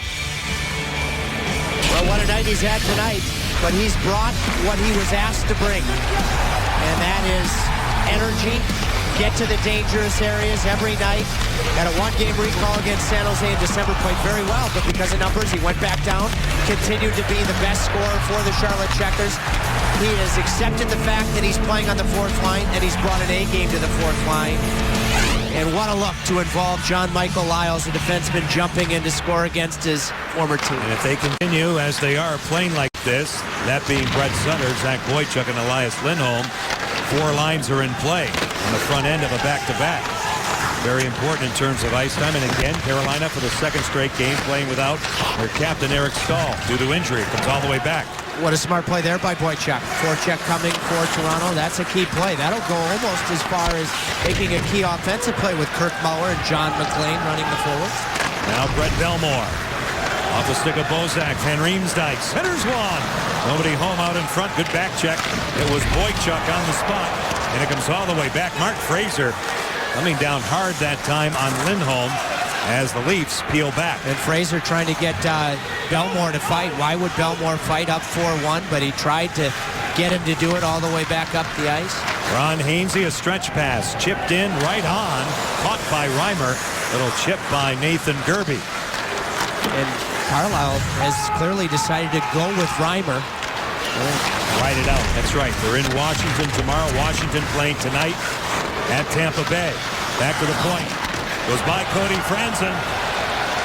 Well, what a night he's had tonight. But he's brought what he was asked to bring. And that is energy. Get to the dangerous areas every night. Had a one-game recall against San Jose in December, played very well, but because of numbers, he went back down, continued to be the best scorer for the Charlotte Checkers. He has accepted the fact that he's playing on the fourth line, and he's brought an A game to the fourth line. And what a look to involve John Michael Lyles, a defenseman, jumping in to score against his former team. And if they continue as they are playing like this, that being Brett Sutter, Zach Boychuk, and Elias Lindholm, 4 lines are in play on the front end of a back-to-back. Very important in terms of ice time. And again, Carolina for the second straight game playing without their captain Eric Stahl due to injury. Comes all the way back. What a smart play there by Boychuk. Forecheck coming for Toronto. That's a key play. That'll go almost as far as making a key offensive play with Kirk Muller and John McLean running the forwards. Now Brett Belmore. Off the stick of Bozak. Van Riemsdyk centers one. Nobody home out in front. Good back check. It was Boychuk on the spot. And it comes all the way back. Mark Fraser coming down hard that time on Lindholm as the Leafs peel back. And Fraser trying to get Belmore to fight. Why would Belmore fight up 4-1? But he tried to get him to do it all the way back up the ice. Ron Hainsey, a stretch pass. Chipped in, right on. Caught by Reimer. Little chip by Nathan Gerby. And Carlisle has clearly decided to go with Reimer Ride it out. That's right. They're in Washington tomorrow. Washington playing tonight at Tampa Bay. Back to the point. Goes by Cody Franzen.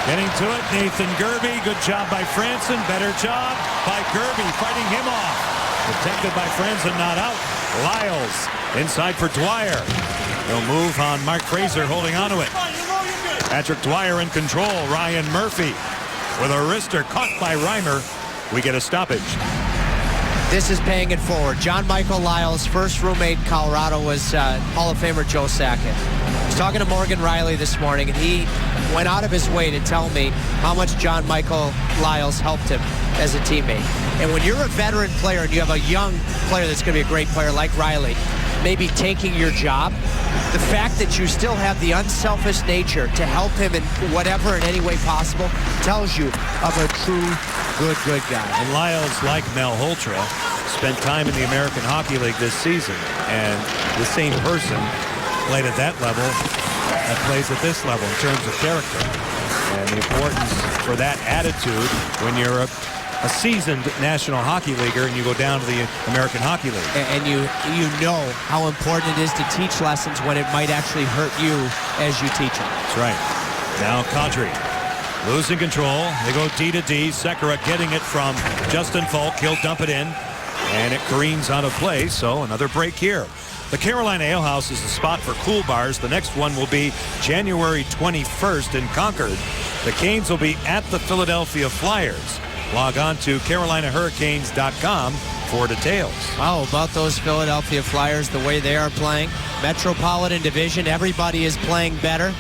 Getting to it, Nathan Gerbe. Good job by Franzen. Better job by Gerbe, fighting him off. Protected by Franzen, not out. Lyles inside for Dwyer. He'll move on Mark Fraser, holding onto it. Patrick Dwyer in control. Ryan Murphy with a wrister caught by Reimer. We get a stoppage. This is paying it forward. John Michael Lyles' first roommate in Colorado was Hall of Famer Joe Sakic. I was talking to Morgan Riley this morning, and he went out of his way to tell me how much John Michael Lyles helped him as a teammate. And when you're a veteran player and you have a young player that's going to be a great player like Riley, maybe taking your job, the fact that you still have the unselfish nature to help him in whatever, in any way possible, tells you of a true good guy. And Lyles, like Mel Holtra, spent time in the American Hockey League this season, and the same person played at that level that plays at this level in terms of character. And the importance for that attitude when you're a seasoned National Hockey Leaguer and you go down to the American Hockey League. And you know how important it is to teach lessons when it might actually hurt you as you teach them. That's right. Now Kadri losing control. They go D to D. Sekera getting it from Justin Falk. He'll dump it in, and it careens out of play, so another break here. The Carolina Ale House is the spot for cool bars. The next one will be January 21st in Concord. The Canes will be at the Philadelphia Flyers. Log on to CarolinaHurricanes.com for details. Wow, about those Philadelphia Flyers, the way they are playing. Metropolitan Division, everybody is playing better.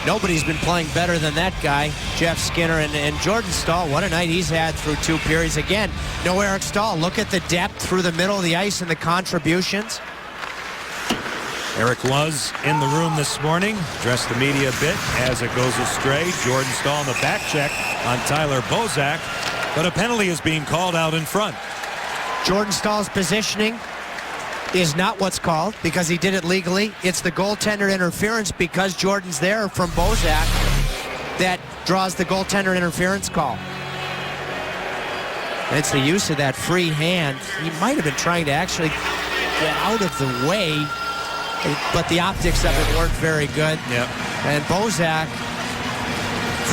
Nobody's been playing better than that guy, Jeff Skinner, and Jordan Staal. What a night he's had through two periods. Again, no Eric Staal. Look at the depth through the middle of the ice and the contributions. Eric was in the room this morning, addressed the media a bit as it goes astray. Jordan Staal on the back check on Tyler Bozak, but a penalty is being called out in front. Jordan Staal's positioning is not what's called because he did it legally. It's the goaltender interference because Jordan's there from Bozak that draws the goaltender interference call. And it's the use of that free hand. He might have been trying to actually get out of the way, but the optics of it weren't very good. Yep. And Bozak,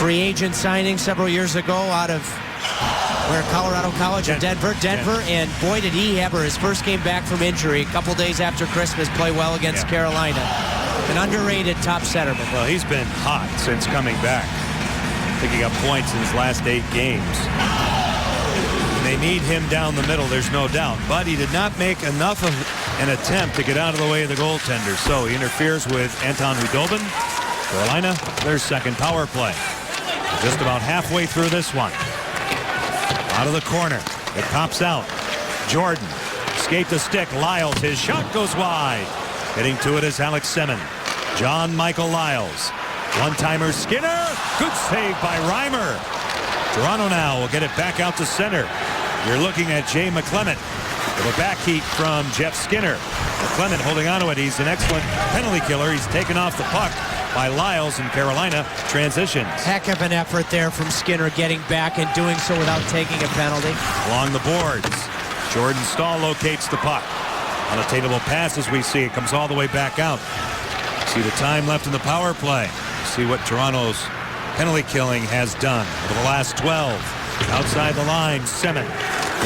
free agent signing several years ago out of Colorado College in Denver. And boy, did he ever, his first game back from injury, a couple days after Christmas, play well against Carolina. An underrated top centerman. Well, he's been hot since coming back. I think he got points in his last 8 games. They need him down the middle, there's no doubt. But he did not make enough of an attempt to get out of the way of the goaltender. So he interferes with Anton Hudobin. Carolina, their second power play. Just about halfway through this one. Out of the corner. It pops out. Jordan. Skate the stick. Lyles. His shot goes wide. Getting to it is Alex Semin. John Michael Lyles. One-timer Skinner. Good save by Reimer. Toronto now will get it back out to center. You're looking at Jay McClement with a back heat from Jeff Skinner. McClement holding onto it. He's an excellent penalty killer. He's taken off the puck by Lyles, and Carolina transitions. Heck of an effort there from Skinner getting back and doing so without taking a penalty. Along the boards, Jordan Staal locates the puck. Unattainable pass as we see it comes all the way back out. See the time left in the power play. See what Toronto's penalty killing has done over the last 12. Outside the line, Semin.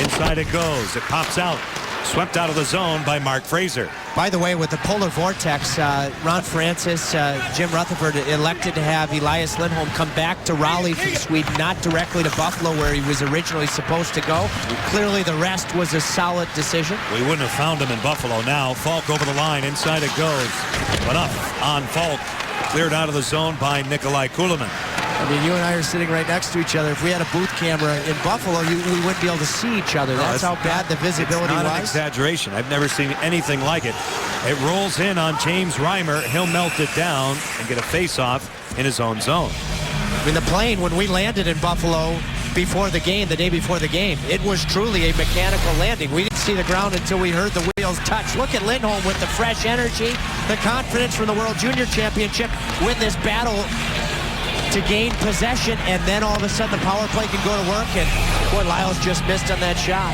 Inside it goes. It pops out. Swept out of the zone by Mark Fraser. By the way, with the polar vortex, Ron Francis, Jim Rutherford elected to have Elias Lindholm come back to Raleigh from Sweden, not directly to Buffalo where he was originally supposed to go. Clearly the rest was a solid decision. We wouldn't have found him in Buffalo now. Falk over the line. Inside it goes. But up on Falk. Cleared out of the zone by Nikolai Kulemin. I mean, you and I are sitting right next to each other. If we had a booth camera in Buffalo, we wouldn't be able to see each other. That's how bad the visibility was. It's not an exaggeration. I've never seen anything like it. It rolls in on James Reimer. He'll melt it down and get a face-off in his own zone. I mean, the plane, when we landed in Buffalo before the game, the day before the game, it was truly a mechanical landing. We didn't see the ground until we heard the wheels touch. Look at Lindholm with the fresh energy, the confidence from the World Junior Championship, win this battle to gain possession, and then all of a sudden the power play can go to work, and boy, Lyles just missed on that shot.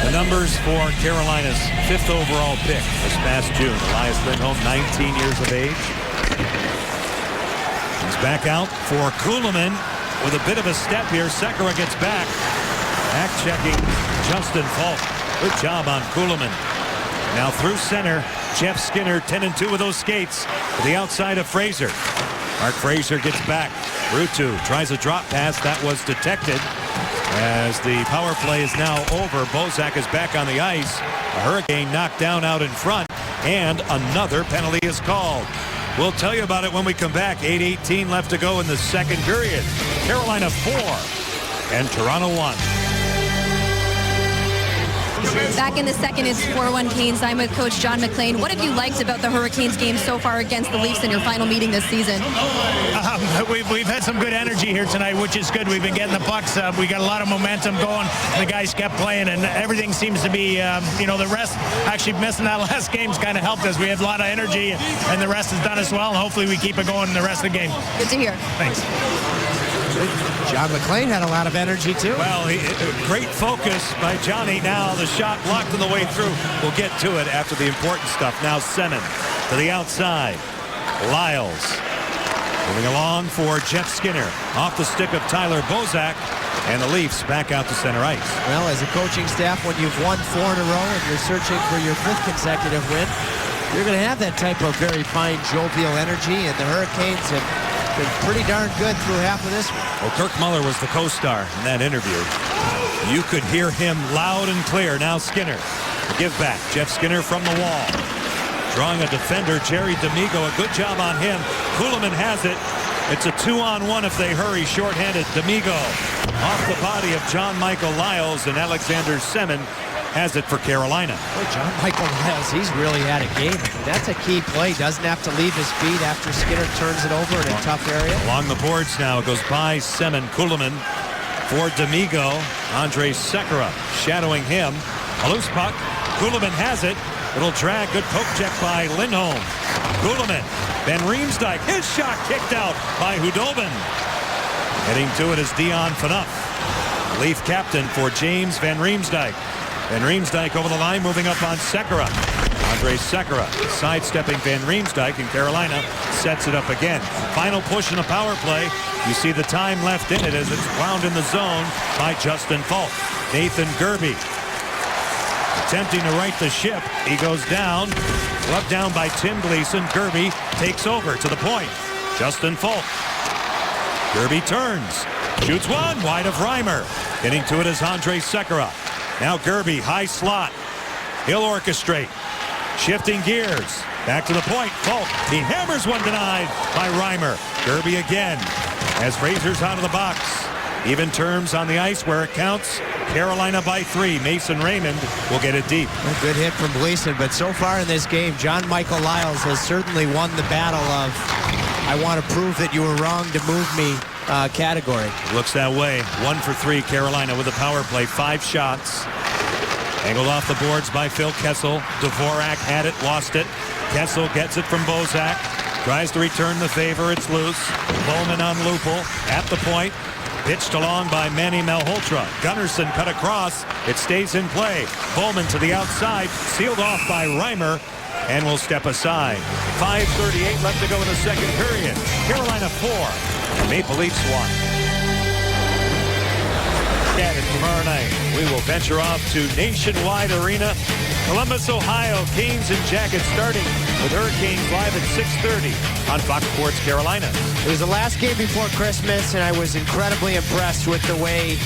The numbers for Carolina's 5th overall pick this past June. Elias Lindholm, 19 years of age. He's back out for Kuhlman with a bit of a step here. Sekera gets back. Back checking Justin Falk. Good job on Kuhlman. Now through center, Jeff Skinner 10-2 with those skates to the outside of Fraser. Mark Fraser gets back. Ruutu tries a drop pass that was detected. As the power play is now over, Bozak is back on the ice. A Hurricane knocked down out in front, and another penalty is called. We'll tell you about it when we come back. 8:18 left to go in the second period. Carolina 4 and Toronto 1. Back in the second, it's 4-1 Canes. I'm with Coach John McLean. What have you liked about the Hurricanes game so far against the Leafs in your final meeting this season? We've had some good energy here tonight, which is good. We've been getting the pucks up. We got a lot of momentum going. The guys kept playing, and everything seems to be, the rest actually missing that last game's kind of helped us. We have a lot of energy, and the rest has done as well. And hopefully we keep it going in the rest of the game. Good to hear. Thanks. John McLean had a lot of energy, too. Well, great focus by Johnny. Now the shot blocked on the way through. We'll get to it after the important stuff. Now Semin to the outside. Lyles moving along for Jeff Skinner. Off the stick of Tyler Bozak. And the Leafs back out to center ice. Well, as a coaching staff, when you've won 4 in a row and you're searching for your 5th consecutive win, you're going to have that type of very fine, jovial energy, and the Hurricanes have been pretty darn good through half of this one. Well, Kirk Muller was the co-star in that interview. You could hear him loud and clear. Now Skinner. The give back. Jeff Skinner from the wall. Drawing a defender, Jerry D'Amigo. A good job on him. Kuhlman has it. It's a 2-on-1 if they hurry. Short-handed. D'Amigo off the body of John Michael Lyles, and Alexander Semin has it for Carolina. Boy, John Michael Lyles, he's really had a game. That's a key play. Doesn't have to leave his feet after Skinner turns it over in a tough area. Along the boards now. It goes by Semin. Kuhlman for D'Amigo. Andrej Sekera shadowing him. A loose puck. Kuhlman has it. It'll drag. Good poke check by Lindholm. Kuhlman. Van Riemsdyk. His shot kicked out by Hudobin. Heading to it is Dion Phaneuf. Leaf captain for James Van Riemsdyk. Van Riemsdyk over the line, moving up on Sekera. Andrej Sekera sidestepping Van Riemsdyk, and Carolina sets it up again. Final push in the power play. You see the time left in it as it's wound in the zone by Justin Falk. Nathan Gerbe attempting to right the ship. He goes down. Rubbed down by Tim Gleason. Gerbe takes over to the point. Justin Falk. Gerbe turns. Shoots one wide of Reimer. Getting to it is Andrej Sekera. Now Gerbe, high slot. He'll orchestrate. Shifting gears. Back to the point. Falk. He hammers one denied by Reimer. Gerbe again. As Fraser's out of the box. Even terms on the ice where it counts. Carolina by 3. Mason Raymond will get it deep. A good hit from Gleason, but so far in this game, John Michael Lyles has certainly won the battle of I want to prove that you were wrong to move me category. Looks that way. 1 for 3 Carolina with a power play. 5 shots. Angled off the boards by Phil Kessel. Dvorak had it, lost it. Kessel gets it from Bozak. Tries to return the favor. It's loose. Bowman on Lupul at the point. Pitched along by Manny Malhotra. Gunnarsson cut across. It stays in play. Bowman to the outside. Sealed off by Reimer. And will step aside. 5:38 left to go in the second period. Carolina 4. Maple Leafs 1. And tomorrow night, we will venture off to Nationwide Arena, Columbus, Ohio. Canes and Jackets starting with Hurricanes live at 6:30 on Fox Sports Carolina. It was the last game before Christmas, and I was incredibly impressed with the way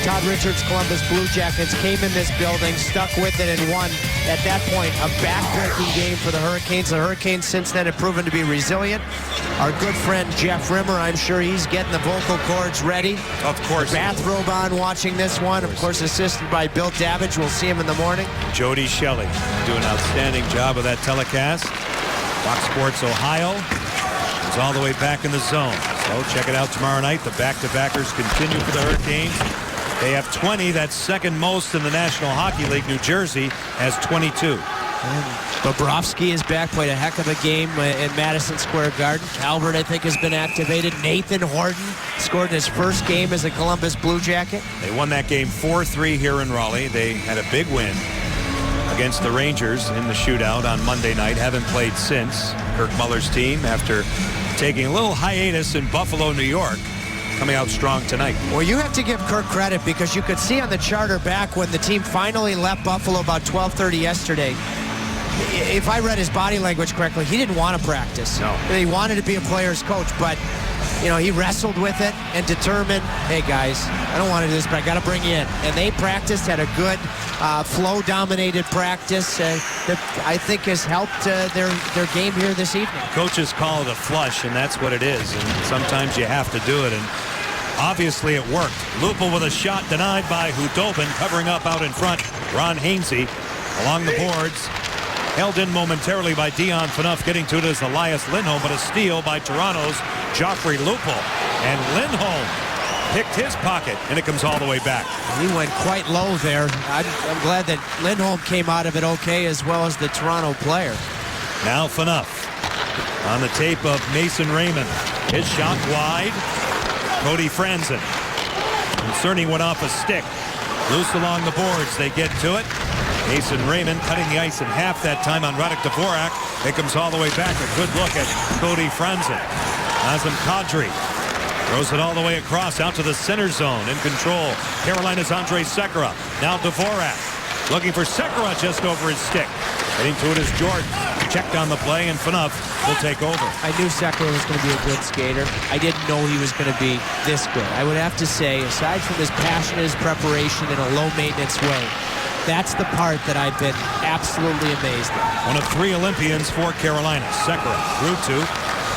Todd Richards' Columbus Blue Jackets came in this building, stuck with it, and won, at that point, a back-breaking game for the Hurricanes. The Hurricanes since then have proven to be resilient. Our good friend Jeff Rimmer, I'm sure he's getting the vocal cords ready. Of course. Bathrobe on watching this one. Of course, assisted by Bill Davidge. We'll see him in the morning. Jody Shelley do an outstanding job of that telecast. Fox Sports Ohio is all the way back in the zone. So check it out tomorrow night. The back-to-backers continue for the Hurricanes. They have 20. That's second most in the National Hockey League. New Jersey has 22. Bobrovsky is back, played a heck of a game in Madison Square Garden. Calvert, I think, has been activated. Nathan Horton scored in his first game as a Columbus Blue Jacket. They won that game 4-3 here in Raleigh. They had a big win against the Rangers in the shootout on Monday night. Haven't played since. Kirk Muller's team, after taking a little hiatus in Buffalo, New York, coming out strong tonight. Well, you have to give Kirk credit because you could see on the charter back when the team finally left Buffalo about 12:30 yesterday. If I read his body language correctly, he didn't want to practice. No. He wanted to be a player's coach, but he wrestled with it and determined, hey guys, I don't want to do this, but I got to bring you in. And they practiced, had a good flow-dominated practice that I think has helped their game here this evening. Coaches call it a flush, and that's what it is. And sometimes you have to do it. And obviously it worked. Lupul with a shot denied by Hudobin, covering up out in front. Ron Hainsey along the boards. Held in momentarily by Dion Phaneuf, getting to it as Elias Lindholm, but a steal by Toronto's Joffrey Lupul. And Lindholm picked his pocket, and it comes all the way back. He went quite low there. I'm glad that Lindholm came out of it okay, as well as the Toronto player. Now Phaneuf on the tape of Mason Raymond. His shot wide. Cody Franzen. And Cerny went off a stick. Loose along the boards. They get to it. Mason Raymond cutting the ice in half that time on Radek Dvorak. It comes all the way back. A good look at Cody Franzen. Nazem Kadri throws it all the way across out to the center zone. In control, Carolina's Andrej Sekera. Now Dvorak looking for Sekera just over his stick. Getting to it is Jordan. Checked on the play, and Phaneuf will take over. I knew Sekera was going to be a good skater. I didn't know he was going to be this good. I would have to say, aside from his passion, his preparation in a low-maintenance way, that's the part that I've been absolutely amazed at. One of 3 Olympians for Carolina. Sekera through 2,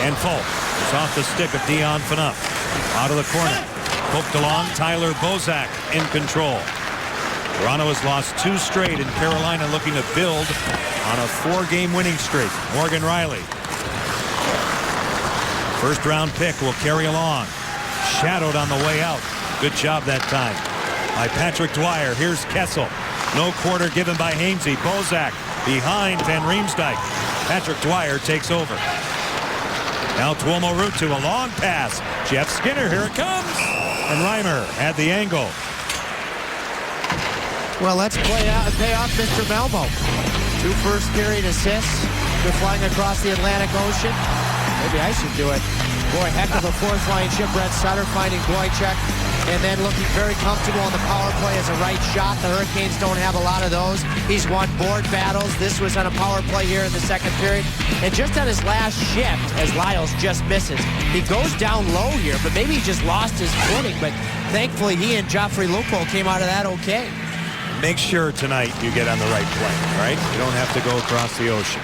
and Folk. It's off the stick of Dion Phaneuf. Out of the corner. Poked along. Tyler Bozak in control. Toronto has lost 2 straight, and Carolina looking to build on a 4-game winning streak. Morgan Riley. First round pick will carry along. Shadowed on the way out. Good job that time by Patrick Dwyer. Here's Kessel. No quarter given by Hainsey. Bozak behind Van Riemsdyk. Patrick Dwyer takes over. Now Tuomo Ruutu, a long pass. Jeff Skinner, here it comes. And Reimer had the angle. Well, let's pay off Mr. Malmo. 2 first-period assists. They're flying across the Atlantic Ocean. Maybe I should do it. Boy, heck of a fourth-line ship. Brett Sutter finding Boychuk. And then looking very comfortable on the power play as a right shot. The Hurricanes don't have a lot of those. He's won board battles. This was on a power play here in the second period. And just on his last shift, as Lyles just misses, he goes down low here, but maybe he just lost his footing. But thankfully, he and Joffrey Lupul came out of that okay. Make sure tonight you get on the right plane, right? You don't have to go across the ocean.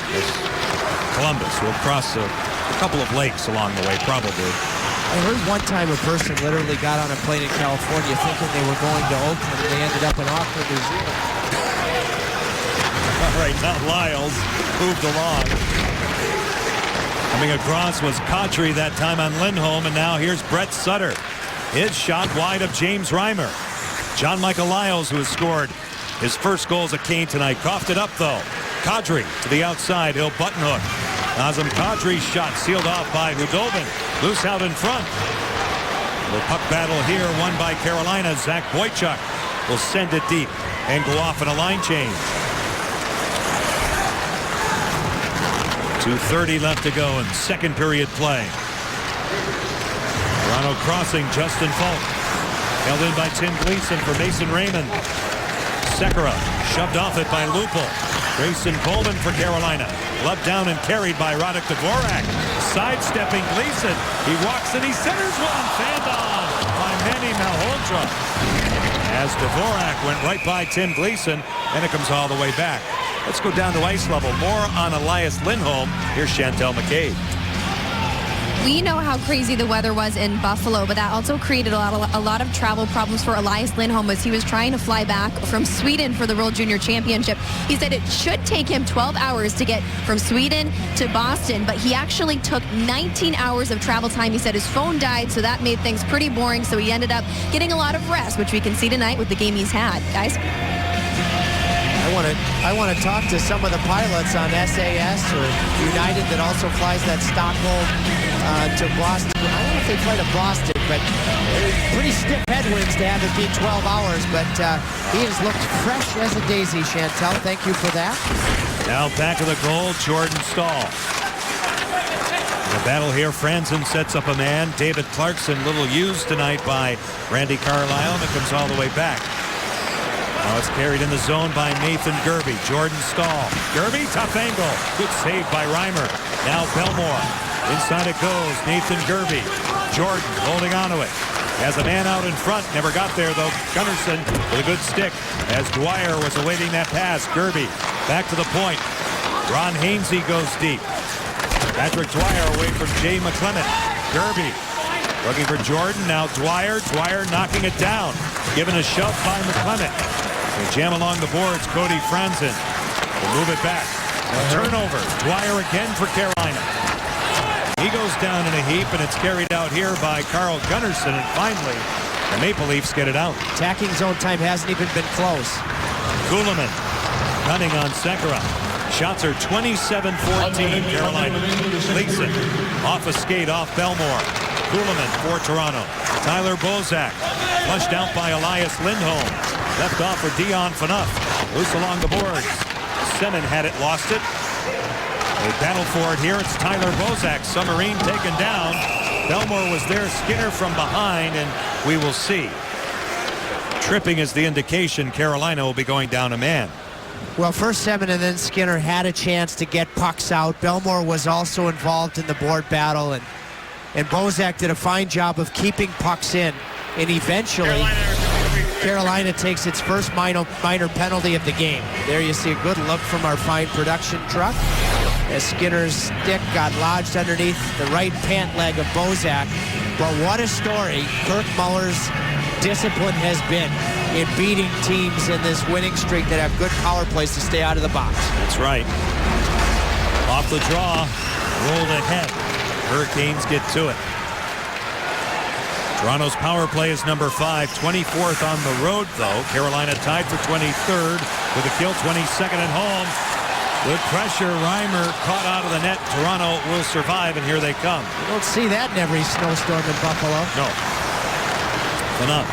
Columbus will cross a couple of lakes along the way, probably. I heard one time a person literally got on a plane in California thinking they were going to Oakland, and they ended up in Auckland, New Zealand. All right, now Lyles moved along. Coming across was Kadri that time on Lindholm, and now here's Brett Sutter. His shot wide of James Reimer. John Michael Lyles, who has scored his first goal as a Cane tonight, coughed it up, though. Kadri to the outside. He'll button hook. Nazem Kadri's shot sealed off by Hudobin. Loose out in front. The puck battle here won by Carolina. Zach Boychuk will send it deep and go off in a line change. 2:30 left to go in second period play. Toronto crossing. Justin Falk. Held in by Tim Gleason for Mason Raymond. Sekera shoved off it by Lupul. Grayson Coleman for Carolina. Gloved down and carried by Radek Dvorak. Sidestepping Gleason. He walks and he centers one. Fanned on by Manny Malhotra. As Dvorak went right by Tim Gleason, and it comes all the way back. Let's go down to ice level. More on Elias Lindholm. Here's Chantel McCabe. We know how crazy the weather was in Buffalo, but that also created a lot of travel problems for Elias Lindholm as he was trying to fly back from Sweden for the World Junior Championship. He said it should take him 12 hours to get from Sweden to Boston, but he actually took 19 hours of travel time. He said his phone died, so that made things pretty boring, so he ended up getting a lot of rest, which we can see tonight with the game he's had. Guys? I want to talk to some of the pilots on SAS or United that also flies that Stockholm to Boston. I don't know if they fly to Boston, but pretty stiff headwinds to have it be 12 hours. But he has looked fresh as a daisy, Chantel. Thank you for that. Now back of the goal, Jordan Staal. The battle here, Franzen sets up a man. David Clarkson, little used tonight by Randy Carlyle, and it comes all the way back. Now it's carried in the zone by Nathan Gerby. Jordan Staal. Gerby, tough angle. Good save by Reimer. Now Belmore. Inside it goes. Nathan Gerby. Jordan holding onto it. Has a man out in front. Never got there, though. Gunnarsson with a good stick as Dwyer was awaiting that pass. Gerby back to the point. Ron Hainsey goes deep. Patrick Dwyer away from Jay McClement. Gerby looking for Jordan. Now Dwyer. Dwyer knocking it down. Given a shove by McClement. They jam along the boards. Cody Franzen will move it back. Turnover. Dwyer again for Carolina. He goes down in a heap, and it's carried out here by Carl Gunnarsson. And finally, the Maple Leafs get it out. Attacking zone time hasn't even been close. Kuhlman running on Sekera. Shots are 27-14, Carolina. Gleason off a skate off Belmore. Kuhlman for Toronto. Tyler Bozak flushed out by Elias Lindholm. Left off for Dion Phaneuf. Loose along the boards. Semin had it, lost it. They battle for it here. It's Tyler Bozak. Submarine taken down. Belmore was there. Skinner from behind, and we will see. Tripping is the indication Carolina will be going down a man. Well, first Semin and then Skinner had a chance to get pucks out. Belmore was also involved in the board battle, and Bozak did a fine job of keeping pucks in. And eventually, Carolina takes its first minor penalty of the game. There you see a good look from our fine production truck as Skinner's stick got lodged underneath the right pant leg of Bozak. But what a story Kirk Muller's discipline has been in beating teams in this winning streak that have good power plays to stay out of the box. That's right. Off the draw, rolled ahead. Hurricanes get to it. Toronto's power play is number 5, 24th on the road, though. Carolina tied for 23rd with a kill, 22nd at home. Good pressure. Reimer caught out of the net. Toronto will survive, and here they come. You don't see that in every snowstorm in Buffalo. No. Phaneuf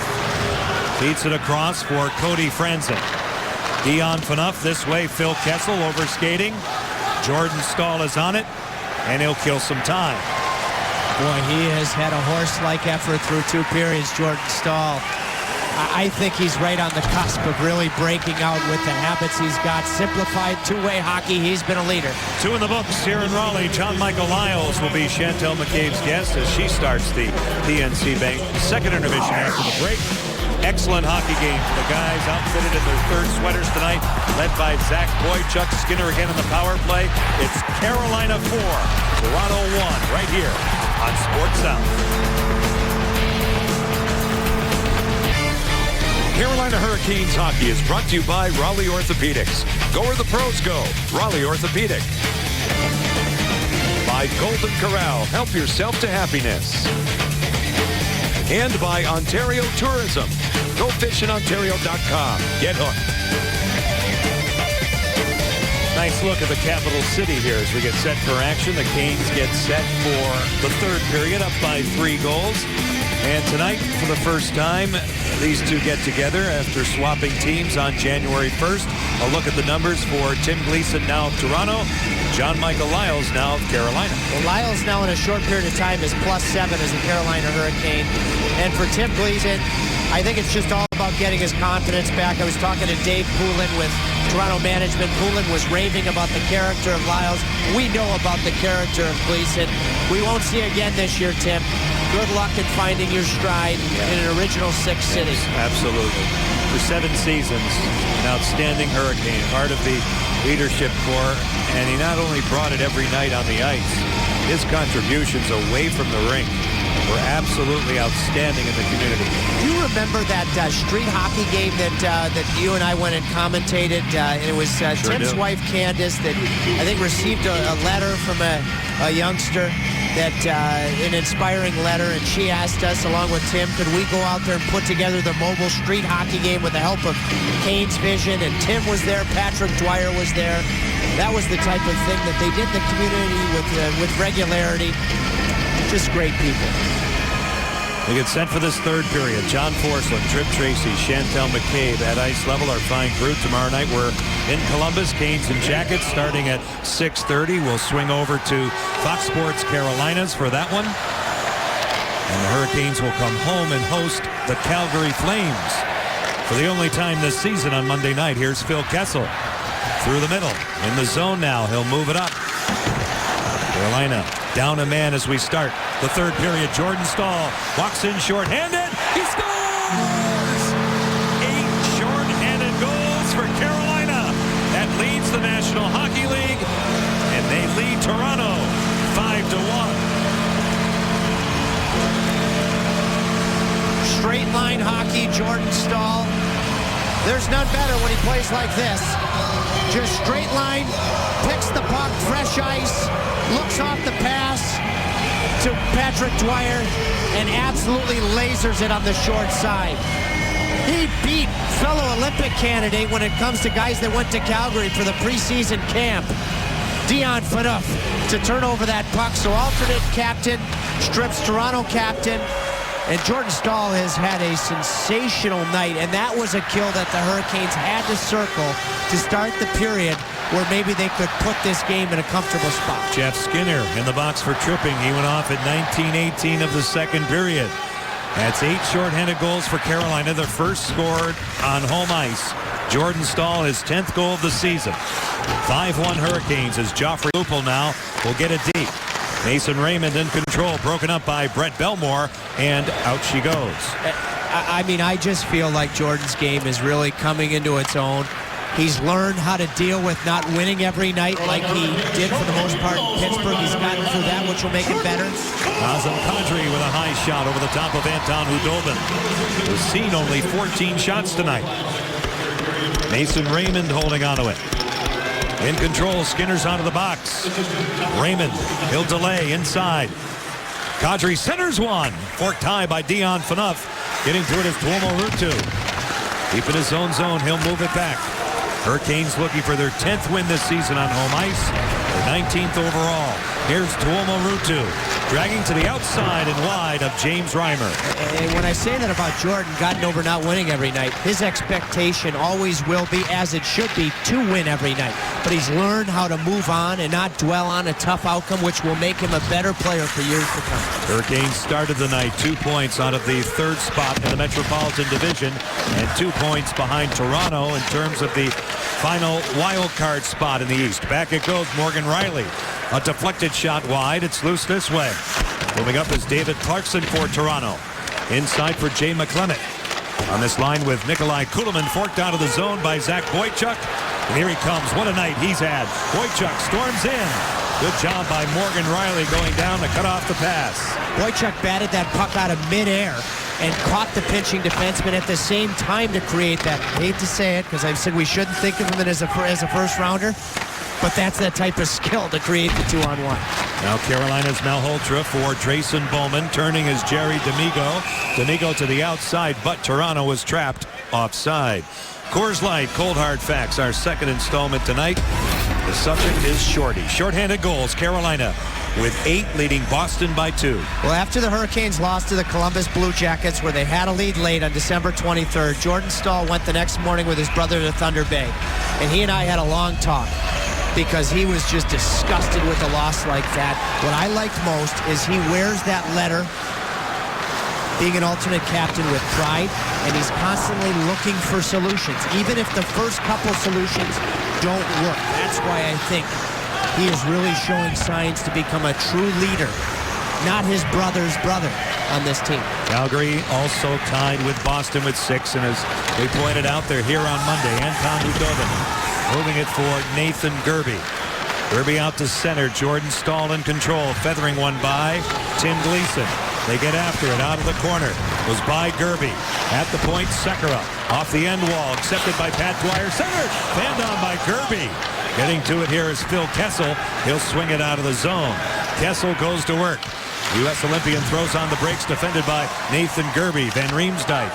feeds it across for Cody Franzen. Dion Phaneuf this way. Phil Kessel over skating. Jordan Staal is on it, and he'll kill some time. Boy, he has had a horse-like effort through 2 periods, Jordan Staal. I think he's right on the cusp of really breaking out with the habits he's got. Simplified two-way hockey, he's been a leader. 2 in the books here in Raleigh. John Michael Lyles will be Chantel McCabe's guest as she starts the PNC Bank second intermission after the break. Excellent hockey game for the guys outfitted in their 3rd sweaters tonight, led by Zach Boychuk. Skinner again in the power play. It's Carolina 4, Toronto 1, right here on Sports South. Carolina Hurricanes hockey is brought to you by Raleigh Orthopedics. Go where the pros go. Raleigh Orthopedic. By Golden Corral. Help yourself to happiness. And by Ontario Tourism. Go fish in Ontario.com. Get hooked. Nice look at the capital city here as we get set for action. The Canes get set for the 3rd period, up by 3 goals. And tonight, for the first time, these two get together after swapping teams on January 1st. A look at the numbers for Tim Gleason now of Toronto, John Michael Lyles now of Carolina. Well, Lyles now in a short period of time is +7 as a Carolina Hurricane. And for Tim Gleason, I think it's just all about getting his confidence back. I was talking to Dave Poulin with Toronto management. Poulin was raving about the character of Lyles. We know about the character of Gleason. We won't see again this year, Tim. Good luck in finding your stride in an original 6 city. Absolutely. For 7 seasons, an outstanding Hurricane, part of the leadership corps, and he not only brought it every night on the ice, his contributions away from the rink were absolutely outstanding in the community. Do you remember that street hockey game that you and I went and commentated? And it was Tim's wife, Candace, that I think received a letter from a youngster. an inspiring letter, and she asked us, along with Tim, could we go out there and put together the mobile street hockey game with the help of Canes Vision, and Tim was there, Patrick Dwyer was there. That was the type of thing that they did in the community with regularity. Just great people. They get set for this third period. John Forslund, Trip Tracy, Chantel McCabe at ice level. Our fine crew tomorrow night. We're in Columbus. Canes and Jackets starting at 6:30. We'll swing over to Fox Sports Carolinas for that one. And the Hurricanes will come home and host the Calgary Flames for the only time this season on Monday night. Here's Phil Kessel through the middle. In the zone now. He'll move it up. Carolina down a man as we start the third period. Jordan Staal walks in shorthanded. He scores! 8 shorthanded goals for Carolina. That leads the National Hockey League, and they lead Toronto 5-1. Straight line hockey, Jordan Staal. There's none better when he plays like this. Just straight line, picks the puck, fresh ice, looks off the pass to Patrick Dwyer, and absolutely lasers it on the short side. He beat fellow Olympic candidate when it comes to guys that went to Calgary for the preseason camp, Dion Phaneuf, to turn over that puck. So alternate captain strips Toronto captain. And Jordan Staal has had a sensational night, and that was a kill that the Hurricanes had to circle to start the period where maybe they could put this game in a comfortable spot. Jeff Skinner in the box for tripping. He went off at 19:18 of the second period. That's 8 shorthanded goals for Carolina, their first scored on home ice. Jordan Staal, his 10th goal of the season. 5-1 Hurricanes as Joffrey Lupul now will get it deep. Mason Raymond in control, broken up by Brett Belmore, and out she goes. I mean, I just feel like Jordan's game is really coming into its own. He's learned how to deal with not winning every night like he did for the most part in Pittsburgh. He's gotten through that, which will make him better. Nazem Kadri with a high shot over the top of Anton Khudobin, who's seen only 14 shots tonight. Mason Raymond holding onto it. In control, Skinner's out of the box. Raymond, he'll delay inside. Kadri centers one. Forked high by Dion Phaneuf. Getting to it is Tuomo Ruutu. Deep in his own zone, he'll move it back. Hurricanes looking for their 10th win this season on home ice. Their 19th overall. Here's Tuomo Ruutu, dragging to the outside and wide of James Reimer. And when I say that about Jordan, gotten over not winning every night, his expectation always will be, as it should be, to win every night. But he's learned how to move on and not dwell on a tough outcome, which will make him a better player for years to come. Hurricanes started the night 2 points out of the third spot in the Metropolitan Division and 2 points behind Toronto in terms of the final wild card spot in the East. Back it goes, Morgan Riley. A deflected shot wide. It's loose this way. Moving up is David Clarkson for Toronto. Inside for Jay McClement. On this line with Nikolai Kulemin, forked out of the zone by Zach Boychuk. And here he comes. What a night he's had. Boychuk storms in. Good job by Morgan Riley going down to cut off the pass. Boychuk batted that puck out of midair and caught the pitching defenseman at the same time to create that. I hate to say it because I've said we shouldn't think of him as a first rounder, but that's that type of skill to create the 2-on-1. Now Carolina's Malhotra for Drayson Bowman. Turning is Jerry D'Amigo. D'Amigo to the outside, but Toronto was trapped offside. Coors Light, Cold Hard Facts, our second installment tonight. The subject is Shorty. Shorthanded goals, Carolina with 8, leading Boston by 2. Well, after the Hurricanes lost to the Columbus Blue Jackets, where they had a lead late on December 23rd, Jordan Staal went the next morning with his brother to Thunder Bay. And he and I had a long talk because he was just disgusted with a loss like that. What I liked most is he wears that letter, being an alternate captain, with pride, and he's constantly looking for solutions, even if the first couple solutions don't work. That's why I think he is really showing signs to become a true leader, not his brother's brother on this team. Calgary also tied with Boston with 6, and as we pointed out, they're here on Monday. Anton Khudobin moving it for Nathan Gerbe. Gerbe out to center. Jordan Staal in control, feathering one by Tim Gleason. They get after it out of the corner. Was by Gerbe. At the point, Sekera off the end wall, accepted by Pat Dwyer. Centered, fanned on by Gerbe. Getting to it here is Phil Kessel. He'll swing it out of the zone. Kessel goes to work. U.S. Olympian throws on the brakes, defended by Nathan Gerbe. Van Riemsdyk.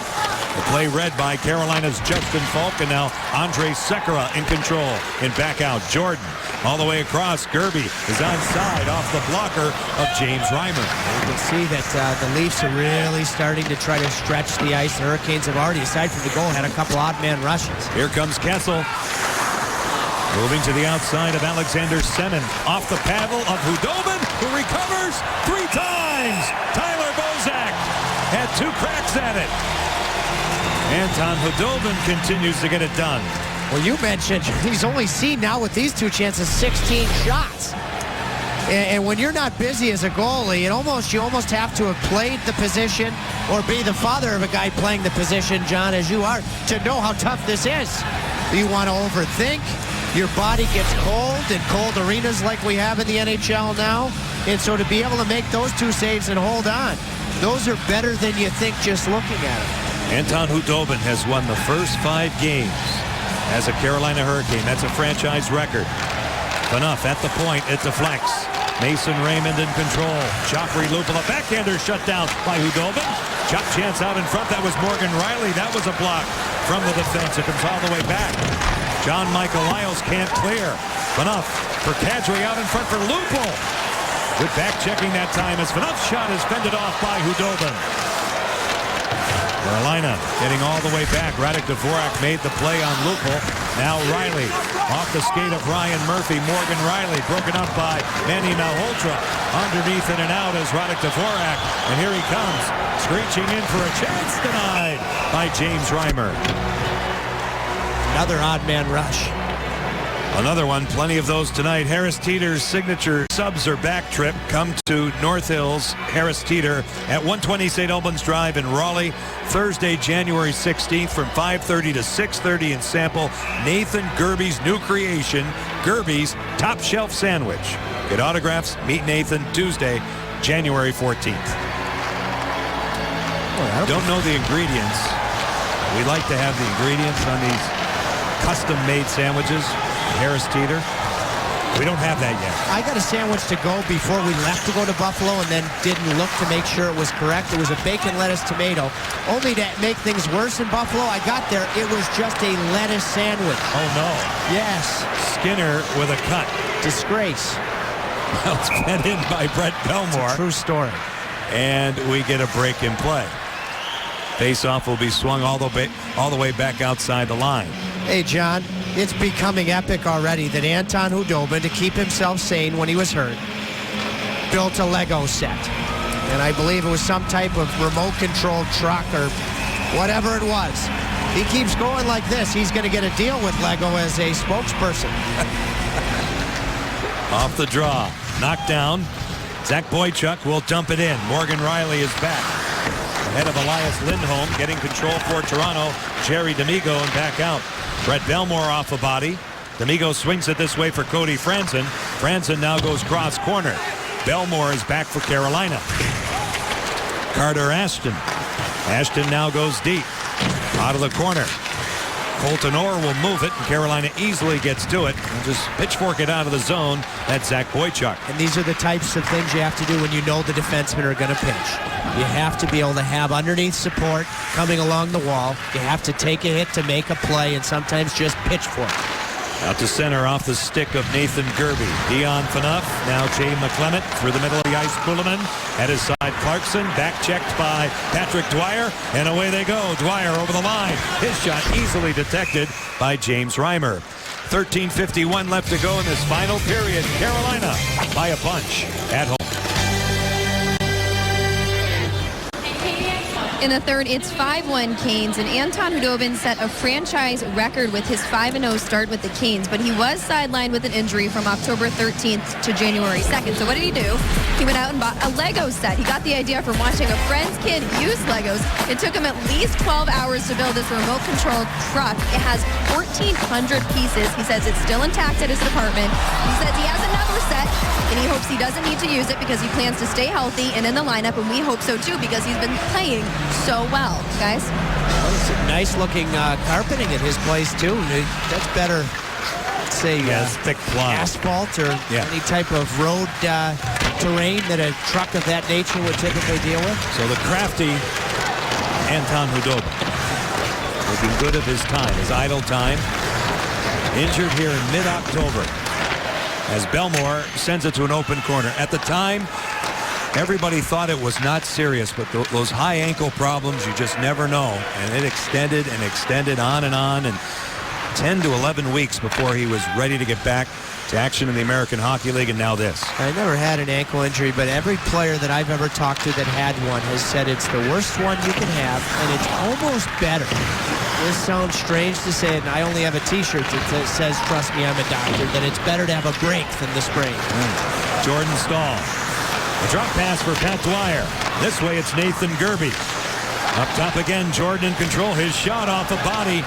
The play read by Carolina's Justin Falk, and now Andre Sekera in control. And back out Jordan. All the way across. Gerbe is onside off the blocker of James Reimer. You can see that the Leafs are really starting to try to stretch the ice. The Hurricanes have already, aside from the goal, had a couple odd man rushes. Here comes Kessel. Moving to the outside of Alexander Semin. Off the paddle of Hudobin, who recovers 3 times. Tyler Bozak had 2 cracks at it. Anton Hudobin continues to get it done. Well, you mentioned he's only seen now with these 2 chances 16 shots. And when you're not busy as a goalie, you almost have to have played the position or be the father of a guy playing the position, John, as you are, to know how tough this is. You want to overthink. Your body gets cold in cold arenas like we have in the NHL now. And so to be able to make those 2 saves and hold on, those are better than you think just looking at it. Anton Hudobin has won the first 5 games as a Carolina Hurricane. That's a franchise record. Enough at the point. It deflects. Mason Raymond in control. Joffrey Lupul, a backhander shut down by Hudobin. Chop chance out in front. That was Morgan Riley. That was a block from the defense. It comes all the way back. John Michael Lyles can't clear. Enough for Kadri out in front for Lupul. Good back checking that time as Vanough's shot is fended off by Hudobin. Carolina getting all the way back. Radek Dvorak made the play on Lupul. Now Riley off the skate of Ryan Murphy. Morgan Riley broken up by Manny Malhotra. Underneath in and out is Radek Dvorak. And here he comes. Screeching in for a chance, denied by James Reimer. Another odd man rush. Another one, plenty of those tonight. Harris Teeter's signature subs or back trip come to North Hills. Harris Teeter at 120 St. Albans Drive in Raleigh. Thursday, January 16th from 5:30 to 6:30 in Sample. Nathan Gerbe's new creation, Gerbe's Top Shelf Sandwich. Get autographs, meet Nathan Tuesday, January 14th. Don't know the ingredients. We like to have the ingredients on these custom-made sandwiches. Harris Teeter. We don't have that yet. I got a sandwich to go before we left to go to Buffalo and then didn't look to make sure it was correct. It was a bacon, lettuce, tomato. Only to make things worse in Buffalo, I got there, it was just a lettuce sandwich. Oh, no. Yes. Skinner with a cut. Disgrace. Well, it's fed in by Brett Belmore. True story. And we get a break in play. Face-off will be swung all the way back outside the line. Hey, John, it's becoming epic already that Anton Hudobin, to keep himself sane when he was hurt, built a Lego set. And I believe it was some type of remote-controlled truck or whatever it was. He keeps going like this, he's going to get a deal with Lego as a spokesperson. Off the draw. Knocked down. Zach Boychuk will dump it in. Morgan Riley is back. Ahead of Elias Lindholm, getting control for Toronto. Jerry D'Amigo and back out. Brett Belmore off a body. D'Amigo swings it this way for Cody Franzen. Franzen now goes cross corner. Belmore is back for Carolina. Carter Ashton. Ashton now goes deep. Out of the corner. Colton Orr will move it, and Carolina easily gets to it. And just pitchfork it out of the zone. That's Zach Boychuk. And these are the types of things you have to do when you know the defensemen are going to pitch. You have to be able to have underneath support coming along the wall. You have to take a hit to make a play and sometimes just pitchfork. Out to center off the stick of Nathan Gerbe. Dion Phaneuf. Now Jay McClement through the middle of the ice. Kuhlman at his side. Clarkson back checked by Patrick Dwyer. And away they go. Dwyer over the line. His shot easily detected by James Reimer. 13:51 left to go in this final period. Carolina by a bunch at home. In the third, it's 5-1 Canes, and Anton Hudobin set a franchise record with his 5-0 start with the Canes, but he was sidelined with an injury from October 13th to January 2nd. So what did he do? He went out and bought a Lego set. He got the idea from watching a friend's kid use Legos. It took him at least 12 hours to build this remote-controlled truck. It has 1,400 pieces. He says it's still intact at his apartment. He says he has another set, and he hopes he doesn't need to use it because he plans to stay healthy and in the lineup, and we hope so too because he's been playing so well, guys. Well, it's a nice looking carpeting at his place too. That's better say thick plow. asphalt or any type of road terrain that a truck of that nature would typically deal with. So the crafty Anton Khudobin, making good of his time, his idle time. Injured here in mid-October as Belmore sends it to an open corner. At the time, everybody thought it was not serious, but those high ankle problems, you just never know. And it extended and extended on, and 10 to 11 weeks before he was ready to get back to action in the American Hockey League, and now this. I never had an ankle injury, but every player that I've ever talked to that had one has said it's the worst one you can have, and it's almost better. This sounds strange to say, and I only have a T-shirt that says, "Trust me, I'm a doctor," that it's better to have a break than the sprain. Jordan Staal. A drop pass for Pat Dwyer. This way it's Nathan Gerbe. Up top again, Jordan in control. His shot off the body.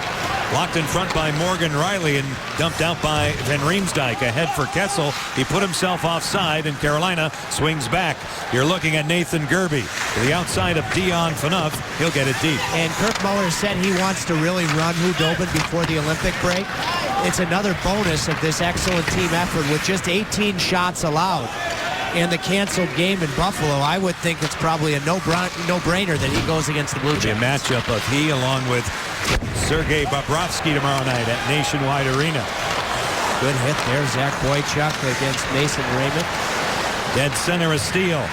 Blocked in front by Morgan Riley and dumped out by Van Riemsdyk. Ahead for Kessel. He put himself offside, and Carolina swings back. You're looking at Nathan Gerbe to the outside of Dion Phaneuf. He'll get it deep. And Kirk Muller said he wants to really run Khudobin before the Olympic break. It's another bonus of this excellent team effort with just 18 shots allowed. And the canceled game in Buffalo, I would think it's probably a no-brainer that he goes against the Blue Jays. A matchup of he along with Sergei Bobrovsky tomorrow night at Nationwide Arena. Good hit there, Zach Boychuk against Mason Raymond. Dead center of Steele.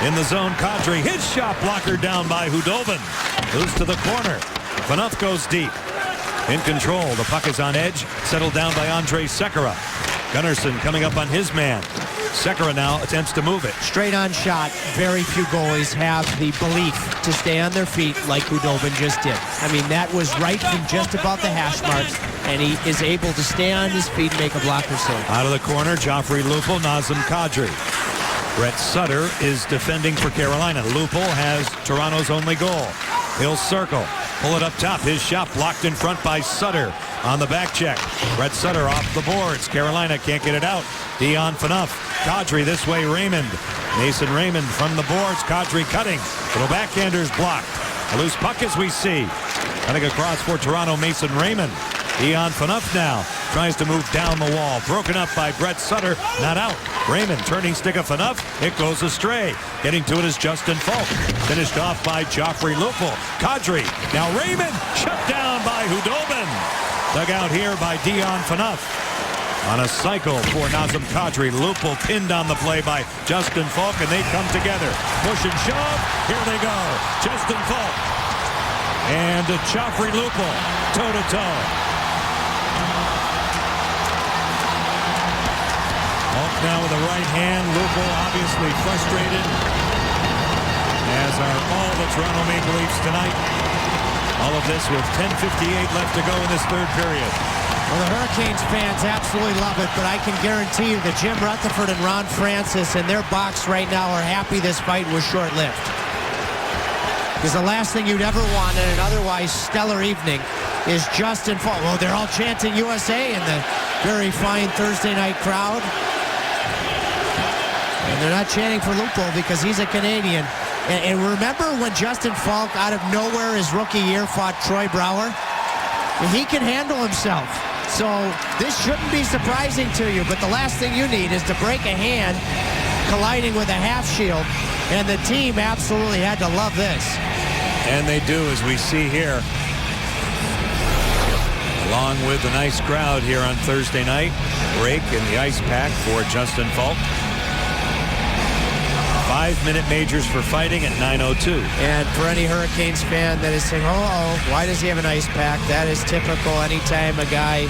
In the zone, Kadri. His shot blocker down by Khudobin. Moves to the corner. Phaneuf goes deep. In control. The puck is on edge. Settled down by Andrej Sekera. Gunnarsson coming up on his man. Sekera now attempts to move it. Straight on shot. Very few goalies have the belief to stay on their feet like Khudobin just did. I mean, that was right from just above the hash marks, and he is able to stay on his feet and make a blocker save. Out of the corner, Joffrey Lupul, Nazem Kadri. Brett Sutter is defending for Carolina. Lupul has Toronto's only goal. He'll circle. Pull it up top. His shot blocked in front by Sutter on the back check. Brett Sutter off the boards. Carolina can't get it out. Dion Phaneuf. Kadri this way. Raymond. Mason Raymond from the boards. Kadri cutting. Little backhanders blocked. A loose puck as we see. Cutting across for Toronto, Mason Raymond. Dion Phaneuf now tries to move down the wall. Broken up by Brett Sutter. Not out. Raymond turning stick of Phaneuf. It goes astray. Getting to it is Justin Falk. Finished off by Joffrey Lupul. Kadri. Now Raymond. Shut down by Khudobin. Dug out here by Dion Phaneuf. On a cycle for Nazem Kadri. Lupul pinned on the play by Justin Falk, and they come together. Push and shove. Here they go. Justin Falk. And Joffrey Lupul. Toe-to-toe. Now with the right hand, Lupul obviously frustrated, as are all the Toronto Maple Leafs tonight. All of this with 10:58 left to go in this third period. Well, the Hurricanes fans absolutely love it, but I can guarantee you that Jim Rutherford and Ron Francis in their box right now are happy this fight was short-lived. Because the last thing you'd ever want in an otherwise stellar evening is Justin Falk. Well, they're all chanting USA in the very fine Thursday night crowd. And they're not chanting for Lupul because he's a Canadian. And remember when Justin Falk, out of nowhere, his rookie year, fought Troy Brouwer? He can handle himself. So this shouldn't be surprising to you, but the last thing you need is to break a hand colliding with a half shield. And the team absolutely had to love this. And they do, as we see here. Along with the nice crowd here on Thursday night. Break in the ice pack for Justin Falk. 5-minute majors for fighting at 9:02. And for any Hurricanes fan that is saying, why does he have an ice pack? That is typical anytime a guy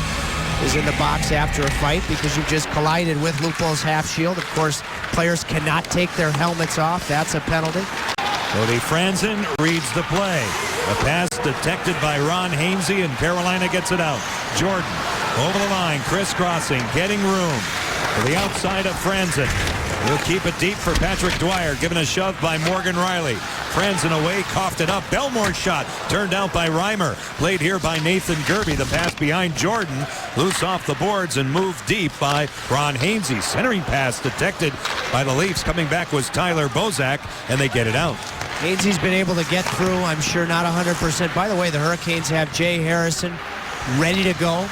is in the box after a fight, because you've just collided with Lupul's half shield. Of course, players cannot take their helmets off. That's a penalty. Cody Franzen reads the play. A pass detected by Ron Hainsey, and Carolina gets it out. Jordan over the line, crisscrossing, getting room to the outside of Franzen. He'll keep it deep for Patrick Dwyer, given a shove by Morgan Riley. Franzen away, coughed it up. Belmore's shot turned out by Reimer. Played here by Nathan Gerbe. The pass behind Jordan. Loose off the boards and moved deep by Ron Hainsey. Centering pass detected by the Leafs. Coming back was Tyler Bozak, and they get it out. Hainsey's been able to get through, I'm sure not 100%. By the way, the Hurricanes have Jay Harrison ready to go.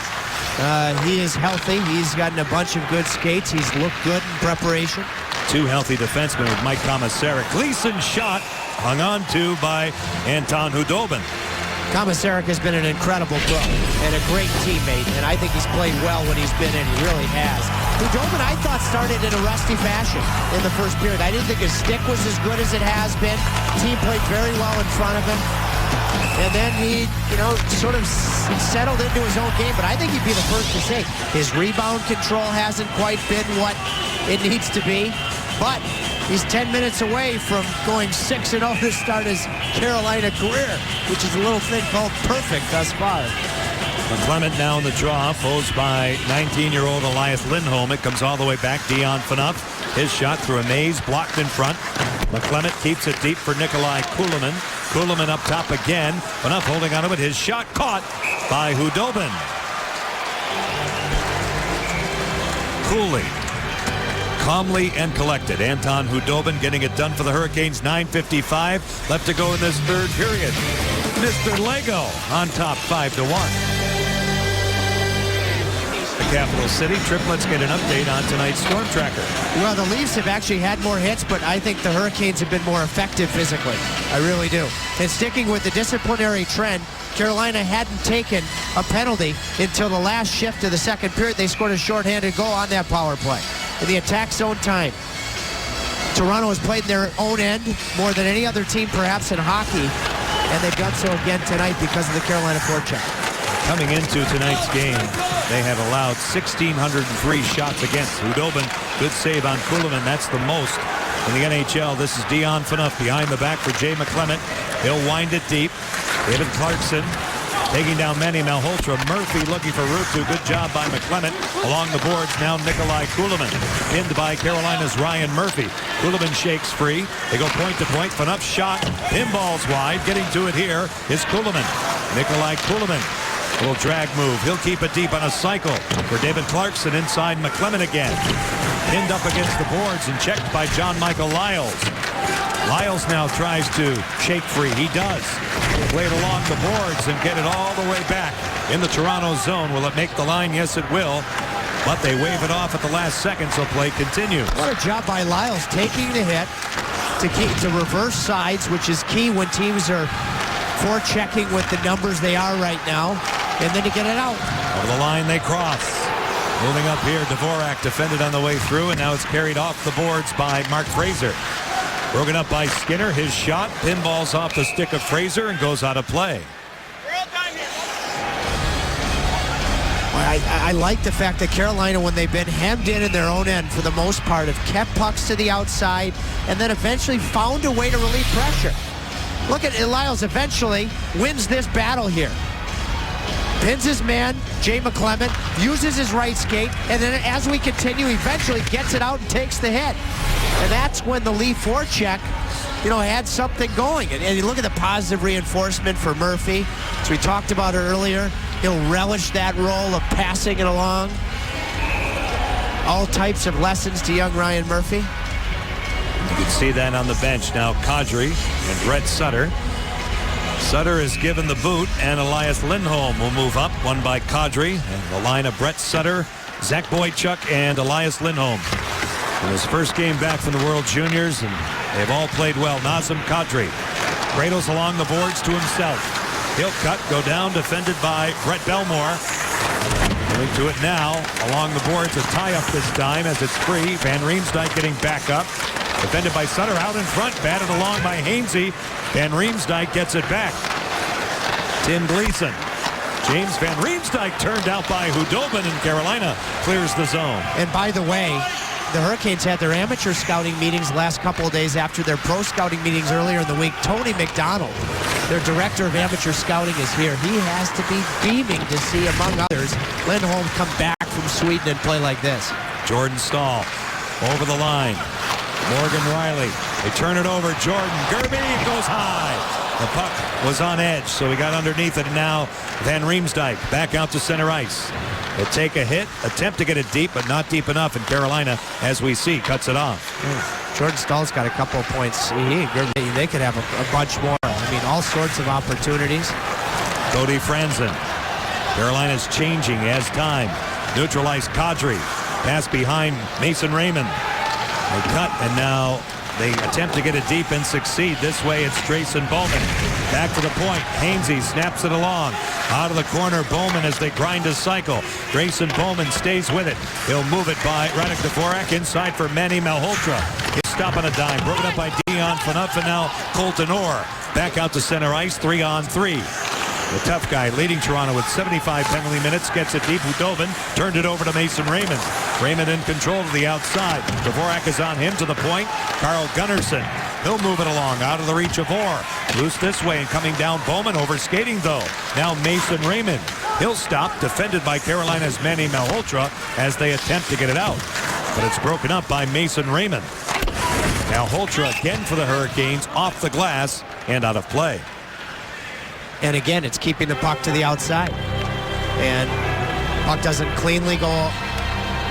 He is healthy. He's gotten a bunch of good skates. He's looked good in preparation. Two healthy defensemen with Mike Komisarek. Gleason's shot hung on to by Anton Khudobin. Komisarek has been an incredible pro and a great teammate, and I think he's played well when he's been in. He really has. Khudobin, I thought, started in a rusty fashion in the first period. I didn't think his stick was as good as it has been. Team played very well in front of him. And then he, sort of settled into his own game. But I think he'd be the first to say his rebound control hasn't quite been what it needs to be. But he's 10 minutes away from going 6-0 to start his Carolina career, which is a little thing called perfect thus far. McClement now in the draw, posed by 19-year-old Elias Lindholm. It comes all the way back. Dion Phaneuf. His shot through a maze, blocked in front. McClement keeps it deep for Nikolai Kulemin. Kulemin up top again. Phaneuf holding on to it. His shot caught by Khudobin. Coolly, calmly and collected. Anton Khudobin getting it done for the Hurricanes. 9:55 left to go in this third period. Mr. Lego on top 5-1. The capital city. Triplets get an update on tonight's Storm Tracker. Well, the Leafs have actually had more hits, but I think the Hurricanes have been more effective physically. I really do. And sticking with the disciplinary trend, Carolina hadn't taken a penalty until the last shift of the second period. They scored a shorthanded goal on that power play. In the attack zone time, Toronto has played in their own end more than any other team perhaps in hockey, and they've done so again tonight because of the Carolina forecheck. Coming into tonight's game, they have allowed 1,603 shots against. Khudobin, good save on Kulemin. That's the most in the NHL. This is Dion Phaneuf behind the back for Jay McClement. He'll wind it deep. David Clarkson taking down Manny Malhotra. Murphy looking for Ruutu. Good job by McClement. Along the boards now Nikolai Kulemin. Pinned by Carolina's Ryan Murphy. Kulemin shakes free. They go point to point. Phaneuf shot. Pinballs wide. Getting to it here is Kulemin. Nikolai Kulemin. Little drag move. He'll keep it deep on a cycle for David Clarkson inside McClement again. Pinned up against the boards and checked by John Michael Lyles. Lyles now tries to shake free. He does. Play it along the boards and get it all the way back in the Toronto zone. Will it make the line? Yes, it will. But they wave it off at the last second, so play continues. What a job by Lyles taking the hit to reverse sides, which is key when teams are forechecking with the numbers they are right now, and then to get it out. Over the line they cross. Moving up here, Dvorak defended on the way through, and now it's carried off the boards by Mark Fraser. Broken up by Skinner. His shot pinballs off the stick of Fraser and goes out of play. I like the fact that Carolina, when they've been hemmed in their own end for the most part, have kept pucks to the outside and then eventually found a way to relieve pressure. Look at Lyles eventually wins this battle here. Pins his man, Jay McClement, uses his right skate, and then as we continue, eventually gets it out and takes the hit. And that's when the Leaf forecheck, had something going. And you look at the positive reinforcement for Murphy. As we talked about earlier, he'll relish that role of passing it along. All types of lessons to young Ryan Murphy. You can see that on the bench now. Kadri and Brett Sutter. Sutter is given the boot, and Elias Lindholm will move up. One by Kadri, and the line of Brett Sutter, Zach Boychuk, and Elias Lindholm. In his first game back from the World Juniors, and they've all played well. Nazem Kadri cradles along the boards to himself. He'll cut, go down, defended by Brett Belmore. Going to it now, along the boards, a tie-up this time as it's free. Van Riemsdyk getting back up. Defended by Sutter, out in front, batted along by Hainsey. Van Riemsdyk gets it back. Tim Gleason. James Van Riemsdyk turned out by Khudobin, and Carolina clears the zone. And by the way, the Hurricanes had their amateur scouting meetings the last couple of days after their pro scouting meetings earlier in the week. Tony McDonald, their director of amateur scouting, is here. He has to be beaming to see, among others, Lindholm come back from Sweden and play like this. Jordan Staal over the line. Morgan Riley. They turn it over. Jordan Gerby goes high. The puck was on edge, so he got underneath it, and now Van Riemsdyk back out to center ice. They take a hit, attempt to get it deep, but not deep enough, and Carolina, as we see, cuts it off. Jordan Stahl's got a couple of points. They could have a bunch more. I mean, all sorts of opportunities. Cody Franzen Carolina's changing as time. Neutralized Kadri. Pass behind Mason Raymond. They cut, and now they attempt to get it deep and succeed. This way, it's Drayson Bowman. Back to the point. Hainsey snaps it along. Out of the corner, Bowman as they grind a cycle. Drayson Bowman stays with it. He'll move it by Radek Dvorak inside for Manny Malhotra. He'll stop on a dime. Broken up by Dion Phaneuf, and now Colton Orr. Back out to center ice, 3-on-3. The tough guy leading Toronto with 75 penalty minutes gets it deep. Hudobin turned it over to Mason Raymond. Raymond in control to the outside. Dvorak is on him to the point. Carl Gunnarsson. He'll move it along out of the reach of Orr. Loose this way and coming down Bowman over skating though. Now Mason Raymond. He'll stop, defended by Carolina's Manny Malhotra as they attempt to get it out. But it's broken up by Mason Raymond. Malhotra again for the Hurricanes, off the glass and out of play. And again, it's keeping the puck to the outside. And puck doesn't cleanly go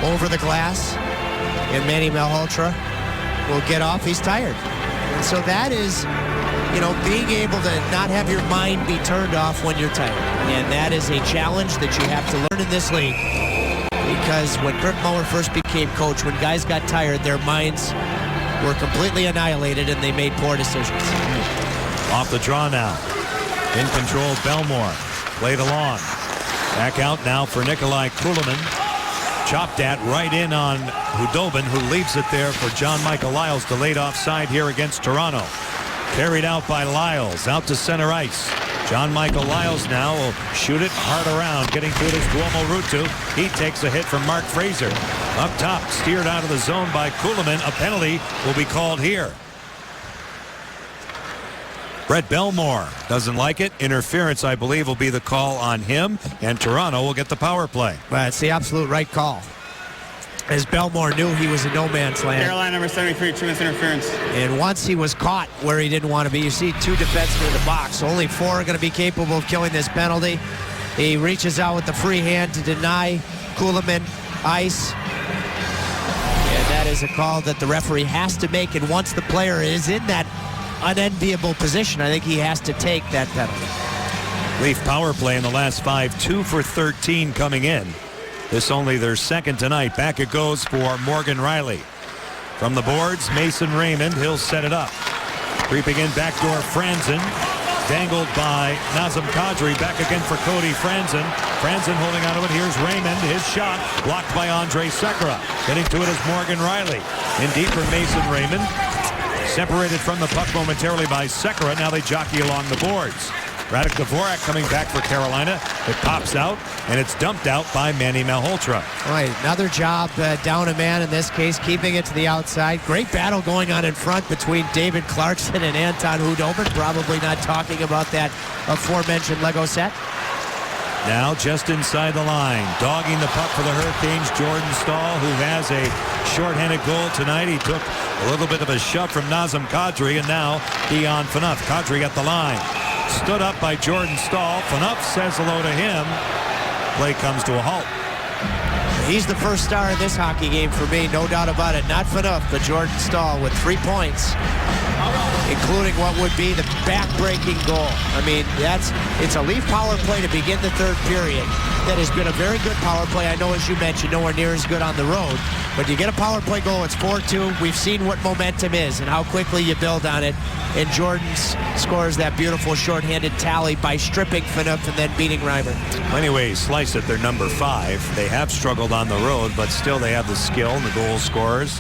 over the glass. And Manny Malhotra will get off. He's tired. And so that is, being able to not have your mind be turned off when you're tired. And that is a challenge that you have to learn in this league. Because when Kirk Muller first became coach, when guys got tired, their minds were completely annihilated and they made poor decisions. Off the draw now. In control, Belmore. Played along. Back out now for Nikolai Kulemin. Chopped at right in on Hudobin, who leaves it there for John Michael Lyles, delayed offside here against Toronto. Carried out by Lyles, out to center ice. John Michael Lyles now will shoot it hard around, getting through this Tuomo Ruutu. He takes a hit from Mark Fraser. Up top, steered out of the zone by Kulemin. A penalty will be called here. Brett Belmore doesn't like it. Interference, I believe, will be the call on him, and Toronto will get the power play. But it's the absolute right call. As Belmore knew he was in no man's land. Carolina number 73, 2 minutes interference. And once he was caught where he didn't want to be, you see 2 defensemen in the box. Only 4 are going to be capable of killing this penalty. He reaches out with the free hand to deny Kulemin ice. And that is a call that the referee has to make. And once the player is in that unenviable position, I think he has to take that penalty. Leaf power play in the last 5, 2 for 13 coming in. This only their second tonight. Back it goes for Morgan Riley. From the boards, Mason Raymond. He'll set it up. Creeping in backdoor, Franzen. Dangled by Nazem Kadri. Back again for Cody Franzen. Franzen holding onto it. Here's Raymond. His shot blocked by Andrej Sekera. Getting to it is Morgan Riley. In deep for Mason Raymond. Separated from the puck momentarily by Sekera. Now they jockey along the boards. Radek Dvorak coming back for Carolina. It pops out, and it's dumped out by Manny Malhotra. All right, another job down a man in this case, keeping it to the outside. Great battle going on in front between David Clarkson and Anton Hudobin. Probably not talking about that aforementioned Lego set. Now just inside the line, dogging the puck for the Hurricanes, Jordan Staal, who has a shorthanded goal tonight. He took a little bit of a shove from Nazem Kadri, and now Dion Phaneuf. Kadri at the line. Stood up by Jordan Staal. Phaneuf says hello to him. Play comes to a halt. He's the first star in this hockey game for me, no doubt about it. Not Phaneuf, but Jordan Staal with 3 points, including what would be the back-breaking goal. I mean, it's a Leaf power play to begin the third period. That has been a very good power play. I know, as you mentioned, nowhere near as good on the road. But you get a power play goal, it's 4-2. We've seen what momentum is and how quickly you build on it. And Jordan scores that beautiful shorthanded tally by stripping Phaneuf and then beating Reimer. Anyway, slice it, they're number 5. They have struggled on the road, but still they have the skill and the goal scorers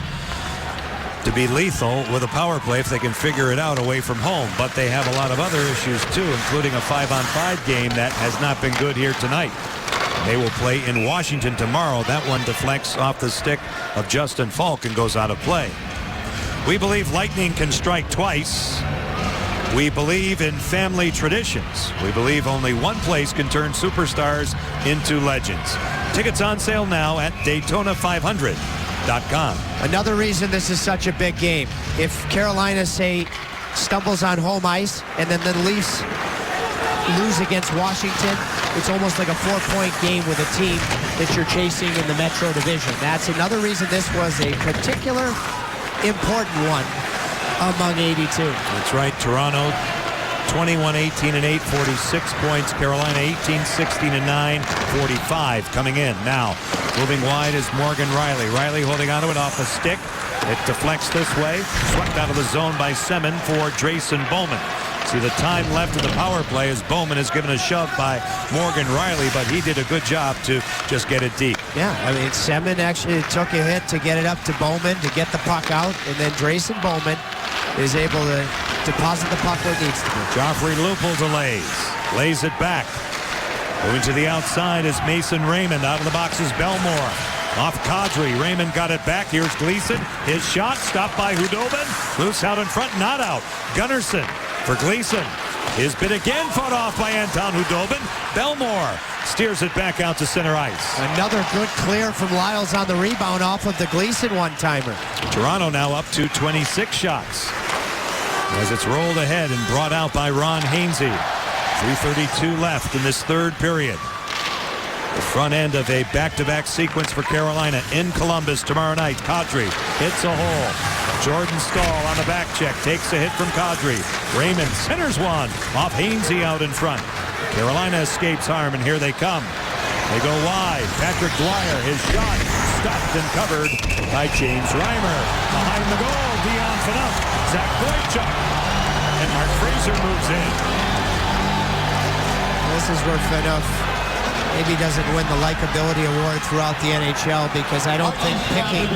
to be lethal with a power play if they can figure it out away from home. But they have a lot of other issues too, including a 5-on-5 game that has not been good here tonight. They will play in Washington tomorrow. That one deflects off the stick of Justin Falk and goes out of play. We believe lightning can strike twice. We believe in family traditions. We believe only one place can turn superstars into legends. Tickets on sale now at Daytona500.com. Another reason this is such a big game. If Carolina, say, stumbles on home ice and then the Leafs lose against Washington, it's almost like a 4-point game with a team that you're chasing in the Metro Division. That's another reason this was a particular important one among 82. That's right. Toronto 21-18 and 8, 46 points. Carolina 18-16 and 9, 45 coming in. Now, moving wide is Morgan Riley. Riley holding onto it off a stick. It deflects this way. Swept out of the zone by Semin for Drayson Bowman. See the time left of the power play as Bowman is given a shove by Morgan Riley, but he did a good job to just get it deep. Yeah, I mean, Semin actually took a hit to get it up to Bowman to get the puck out, and then Drayson Bowman is able to deposit the puck where it needs to be. Joffrey Lupul delays, lays it back. Moving to the outside is Mason Raymond. Out of the box is Belmore. Off Kadri. Raymond got it back. Here's Gleason. His shot stopped by Hudobin. Loose out in front, not out. Gunnarsson for Gleason. His bid again fought off by Anton Hudobin. Belmore steers it back out to center ice. Another good clear from Lyles on the rebound off of the Gleason one-timer. Toronto now up to 26 shots as it's rolled ahead and brought out by Ron Hainsey. 3:32 left in this third period. The front end of a back-to-back sequence for Carolina in Columbus tomorrow night. Kadri hits a hole. Jordan Staal on the back check takes a hit from Kadri. Raymond centers one off Hainsey out in front. Carolina escapes harm, and here they come. They go wide. Patrick Dwyer, his shot stopped and covered by James Reimer. Behind the goal, Dion Phaneuf, Zach Boychuk, and Mark Fraser moves in. This is where Phaneuf maybe doesn't win the likability award throughout the NHL, because I don't think picking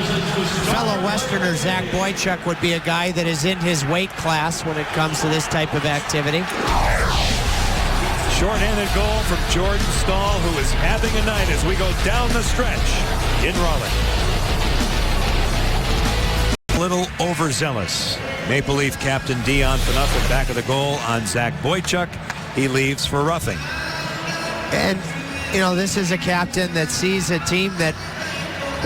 fellow Westerner Zach Boychuk would be a guy that is in his weight class when it comes to this type of activity. Short-handed goal from Jordan Staal, who is having a night as we go down the stretch in Raleigh. A little overzealous. Maple Leaf captain Dion Phaneuf at back of the goal on Zach Boychuk. He leaves for roughing. And you know, this is a captain that sees a team that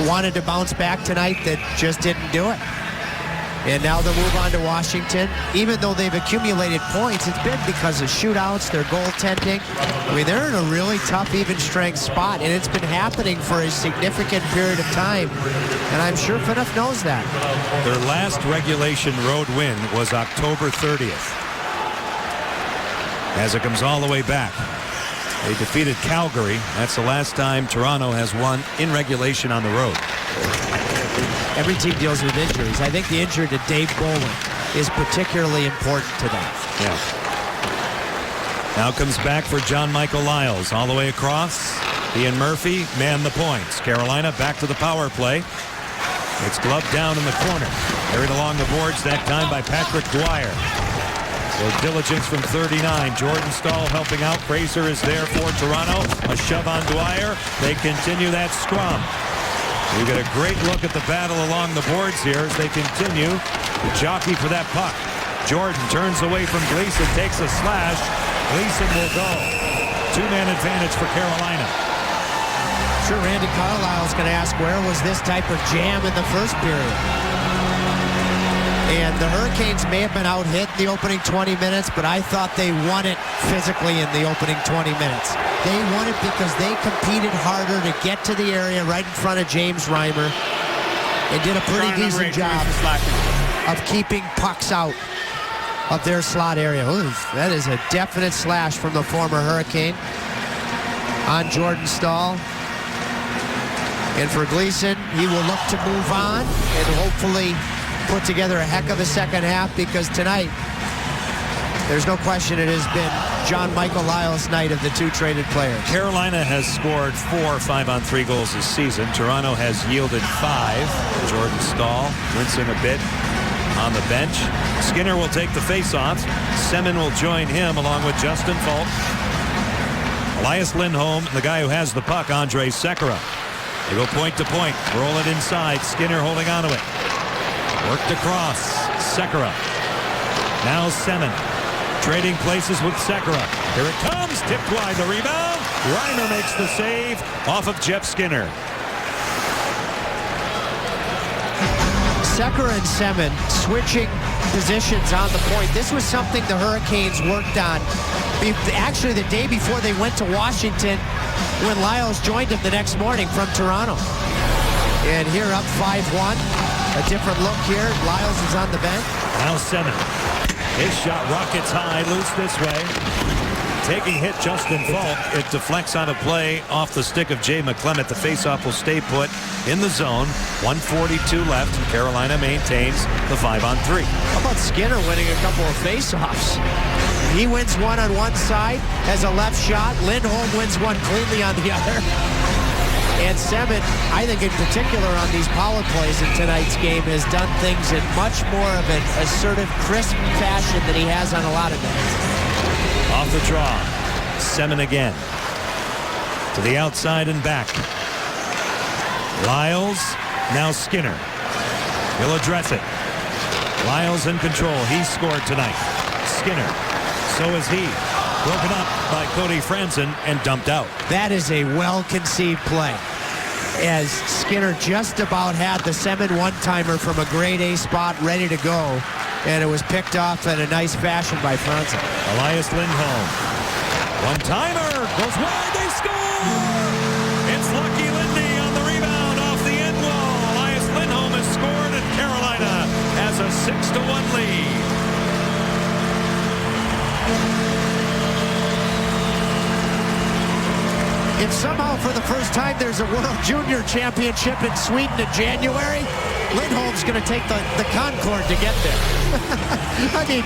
wanted to bounce back tonight that just didn't do it. And now they'll move on to Washington. Even though they've accumulated points, it's been because of shootouts, their goaltending. I mean, they're in a really tough, even strength spot, and it's been happening for a significant period of time. And I'm sure Phaneuf knows that. Their last regulation road win was October 30th. As it comes all the way back. They defeated Calgary. That's the last time Toronto has won in regulation on the road. Every team deals with injuries. I think the injury to Dave Bolin is particularly important to them. Yeah. Now comes back for John Michael Lyles. All the way across. Ian Murphy man the points. Carolina back to the power play. It's gloved down in the corner. Carried along the boards that time by Patrick Dwyer. With diligence from 39. Jordan Staal helping out. Fraser is there for Toronto. A shove on Dwyer. They continue that scrum. We get a great look at the battle along the boards here as they continue to jockey for that puck. Jordan turns away from Gleason, takes a slash. Gleason will go. Two-man advantage for Carolina. Sure, Randy Carlisle's going to ask, where was this type of jam in the first period? And the Hurricanes may have been out-hit in the opening 20 minutes, but I thought they won it physically in the opening 20 minutes. They won it because they competed harder to get to the area right in front of James Reimer and did a pretty decent job of keeping pucks out of their slot area. Ooh, that is a definite slash from the former Hurricane on Jordan Staal. And for Gleason, he will look to move on and hopefully put together a heck of a second half, because tonight, there's no question it has been John Michael Lyles' night of the two traded players. Carolina has scored 4 5-on-3 goals this season. Toronto has yielded 5. Jordan Staal wincing a bit on the bench. Skinner will take the face-off. Semin will join him along with Justin Falk. Elias Lindholm, the guy who has the puck, Andrej Sekera. They go point to point. Roll it inside. Skinner holding onto it. Worked across. Sekera. Now Semin. Trading places with Sekera. Here it comes. Tipped wide. The rebound. Reimer makes the save off of Jeff Skinner. Sekera and Semin switching positions on the point. This was something the Hurricanes worked on actually the day before they went to Washington, when Lyles joined him the next morning from Toronto. And here up 5-1. A different look here. Lyles is on the bench. Now Semin. His shot rockets high, loose this way. Taking hit Justin Falk. It deflects on a play off the stick of Jay McClement. The faceoff will stay put in the zone. 1:42 left. Carolina maintains the 5-on-3. How about Skinner winning a couple of faceoffs? He wins one on one side, has a left shot. Lindholm wins one cleanly on the other. And Semin, I think in particular on these power plays in tonight's game, has done things in much more of an assertive, crisp fashion than he has on a lot of nights. Off the draw. Semin again. To the outside and back. Lyles. Now Skinner. He'll address it. Lyles in control. He scored tonight. Skinner. So is he. Broken up by Cody Franson and dumped out. That is a well-conceived play, as Skinner just about had the Semin one-timer from a grade A spot ready to go, and it was picked off in a nice fashion by Franson. Elias Lindholm. One-timer. Goes wide. They score! It's Lucky Lindy on the rebound off the end wall. Elias Lindholm has scored, and Carolina has a 6-1 lead. If somehow for the first time there's a World Junior Championship in Sweden in January, Lindholm's going to take the Concorde to get there. I mean,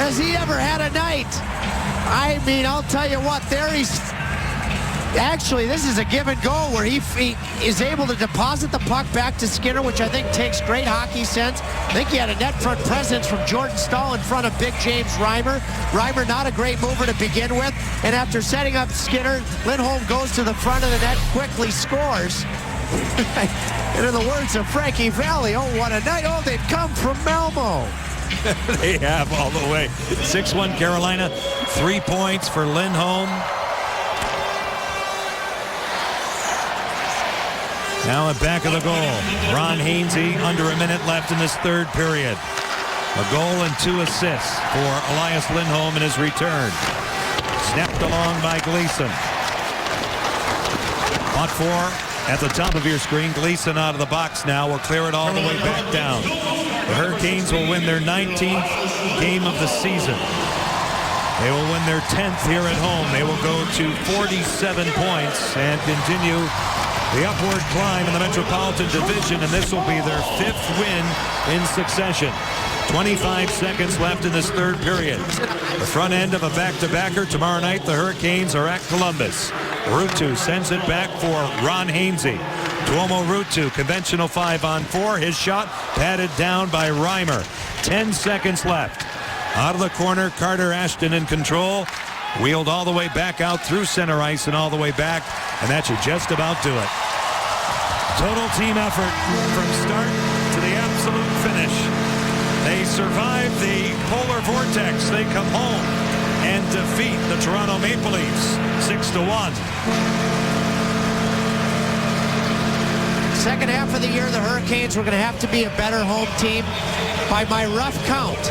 has he ever had a night? I mean, I'll tell you what, there he's... Actually, this is a give and go where he is able to deposit the puck back to Skinner, which I think takes great hockey sense. I think he had a net front presence from Jordan Staal in front of big James Reimer. Reimer not a great mover to begin with. And after setting up Skinner, Lindholm goes to the front of the net, quickly scores. And in the words of Frankie Valli, oh, what a night. Oh, they've come from Malmo. They have all the way. 6-1 Carolina. 3 points for Lindholm. Now at back of the goal. Ron Hainsey under a minute left in this third period. A goal and 2 assists for Elias Lindholm in his return. Snapped along by Gleason. Fought for at the top of your screen. Gleason out of the box now. Will clear it all the way back down. The Hurricanes will win their 19th game of the season. They will win their 10th here at home. They will go to 47 points and continue the upward climb in the Metropolitan Division, and this will be their 5th win in succession. 25 seconds left in this third period. The front end of a back-to-backer. Tomorrow night, the Hurricanes are at Columbus. Ruutu sends it back for Ron Hainsey. Tuomo Ruutu, conventional 5-on-4. His shot patted down by Reimer. 10 seconds left. Out of the corner, Carter Ashton in control. Wheeled all the way back out through center ice and all the way back, and that should just about do it. Total team effort from start to the absolute finish. They survive the polar vortex. They come home and defeat the Toronto Maple Leafs 6-1. Second half of the year, the Hurricanes were going to have to be a better home team. By my rough count,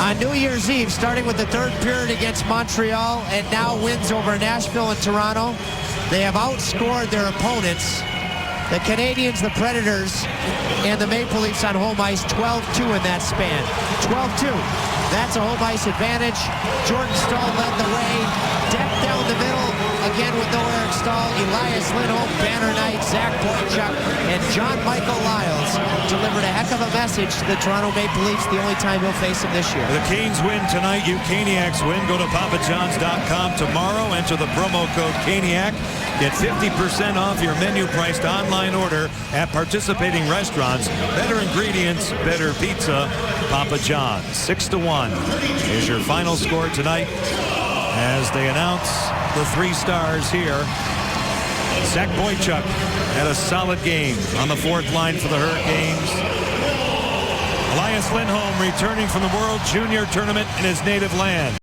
on New Year's Eve, starting with the third period against Montreal and now wins over Nashville and Toronto, they have outscored their opponents, the Canadiens, the Predators, and the Maple Leafs on home ice 12-2 in that span. 12-2. That's a home ice advantage. Jordan Staal led the way. Depth down the middle, again with no Eric Staal. Elias Lindholm, Banner Knight, Zach Boychuk, and John Michael Lyles delivered a heck of a message to the Toronto Maple Leafs, the only time he'll face them this year. The Canes win tonight. You Caniacs win. Go to papajohns.com tomorrow. Enter the promo code Caniac. Get 50% off your menu-priced online order at participating restaurants. Better ingredients, better pizza. Papa John's. 6-1 is your final score tonight as they announce the 3 stars here. Zach Boychuk had a solid game on the 4th line for the Hurricanes. Elias Lindholm returning from the World Junior Tournament in his native land.